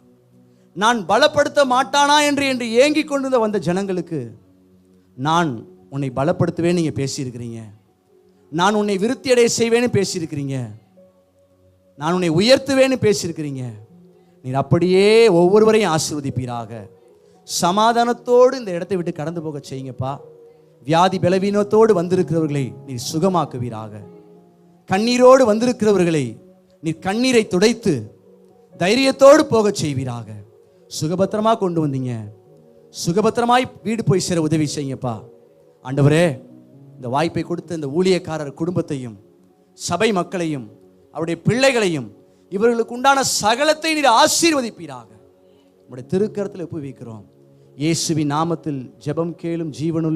நான் பலப்படுத்த மாட்டானா என்று ஏங்கிக் கொண்டு வந்த ஜனங்களுக்கு நான் உன்னை பலப்படுத்துவேன்னு நீங்க பேசியிருக்கிறீங்க. நான் உன்னை விருத்தி அடைய செய்வேன்னு பேசியிருக்கிறீங்க. நான் உன்னை உயர்த்துவேன்னு பேசியிருக்கிறீங்க. நீர் அப்படியே ஒவ்வொருவரையும் ஆசீர்வதிப்பீராக. சமாதானத்தோடு இந்த இடத்தை விட்டு கடந்து போக செய்யுங்கப்பா. வியாதி பலவீனத்தோடு வந்திருக்கிறவர்களை நீர் சுகமாக்குவீராக. கண்ணீரோடு வந்திருக்கிறவர்களை நீர் கண்ணீரை துடைத்து தைரியத்தோடு போக செய்வீராக. சுகபத்திரமா கொண்டு வந்தீங்க, சுகபத்திரமாய் வீடு போய் சேர உதவி செய்யுங்கப்பா. ஆண்டவரே, இந்த வாய்ப்பை கொடுத்த இந்த ஊழியக்காரர் குடும்பத்தையும், சபை மக்களையும், அவருடைய பிள்ளைகளையும், இவர்களுக்கு உண்டான சகலத்தை நீர் ஆசீர்வதிப்பீராக. உம்முடைய திருக்கரத்தில் ஒப்புவிக்கிறோம். இயேசுவின் நாமத்தில் ஜெபம் கேளும் ஜீவனுள்ள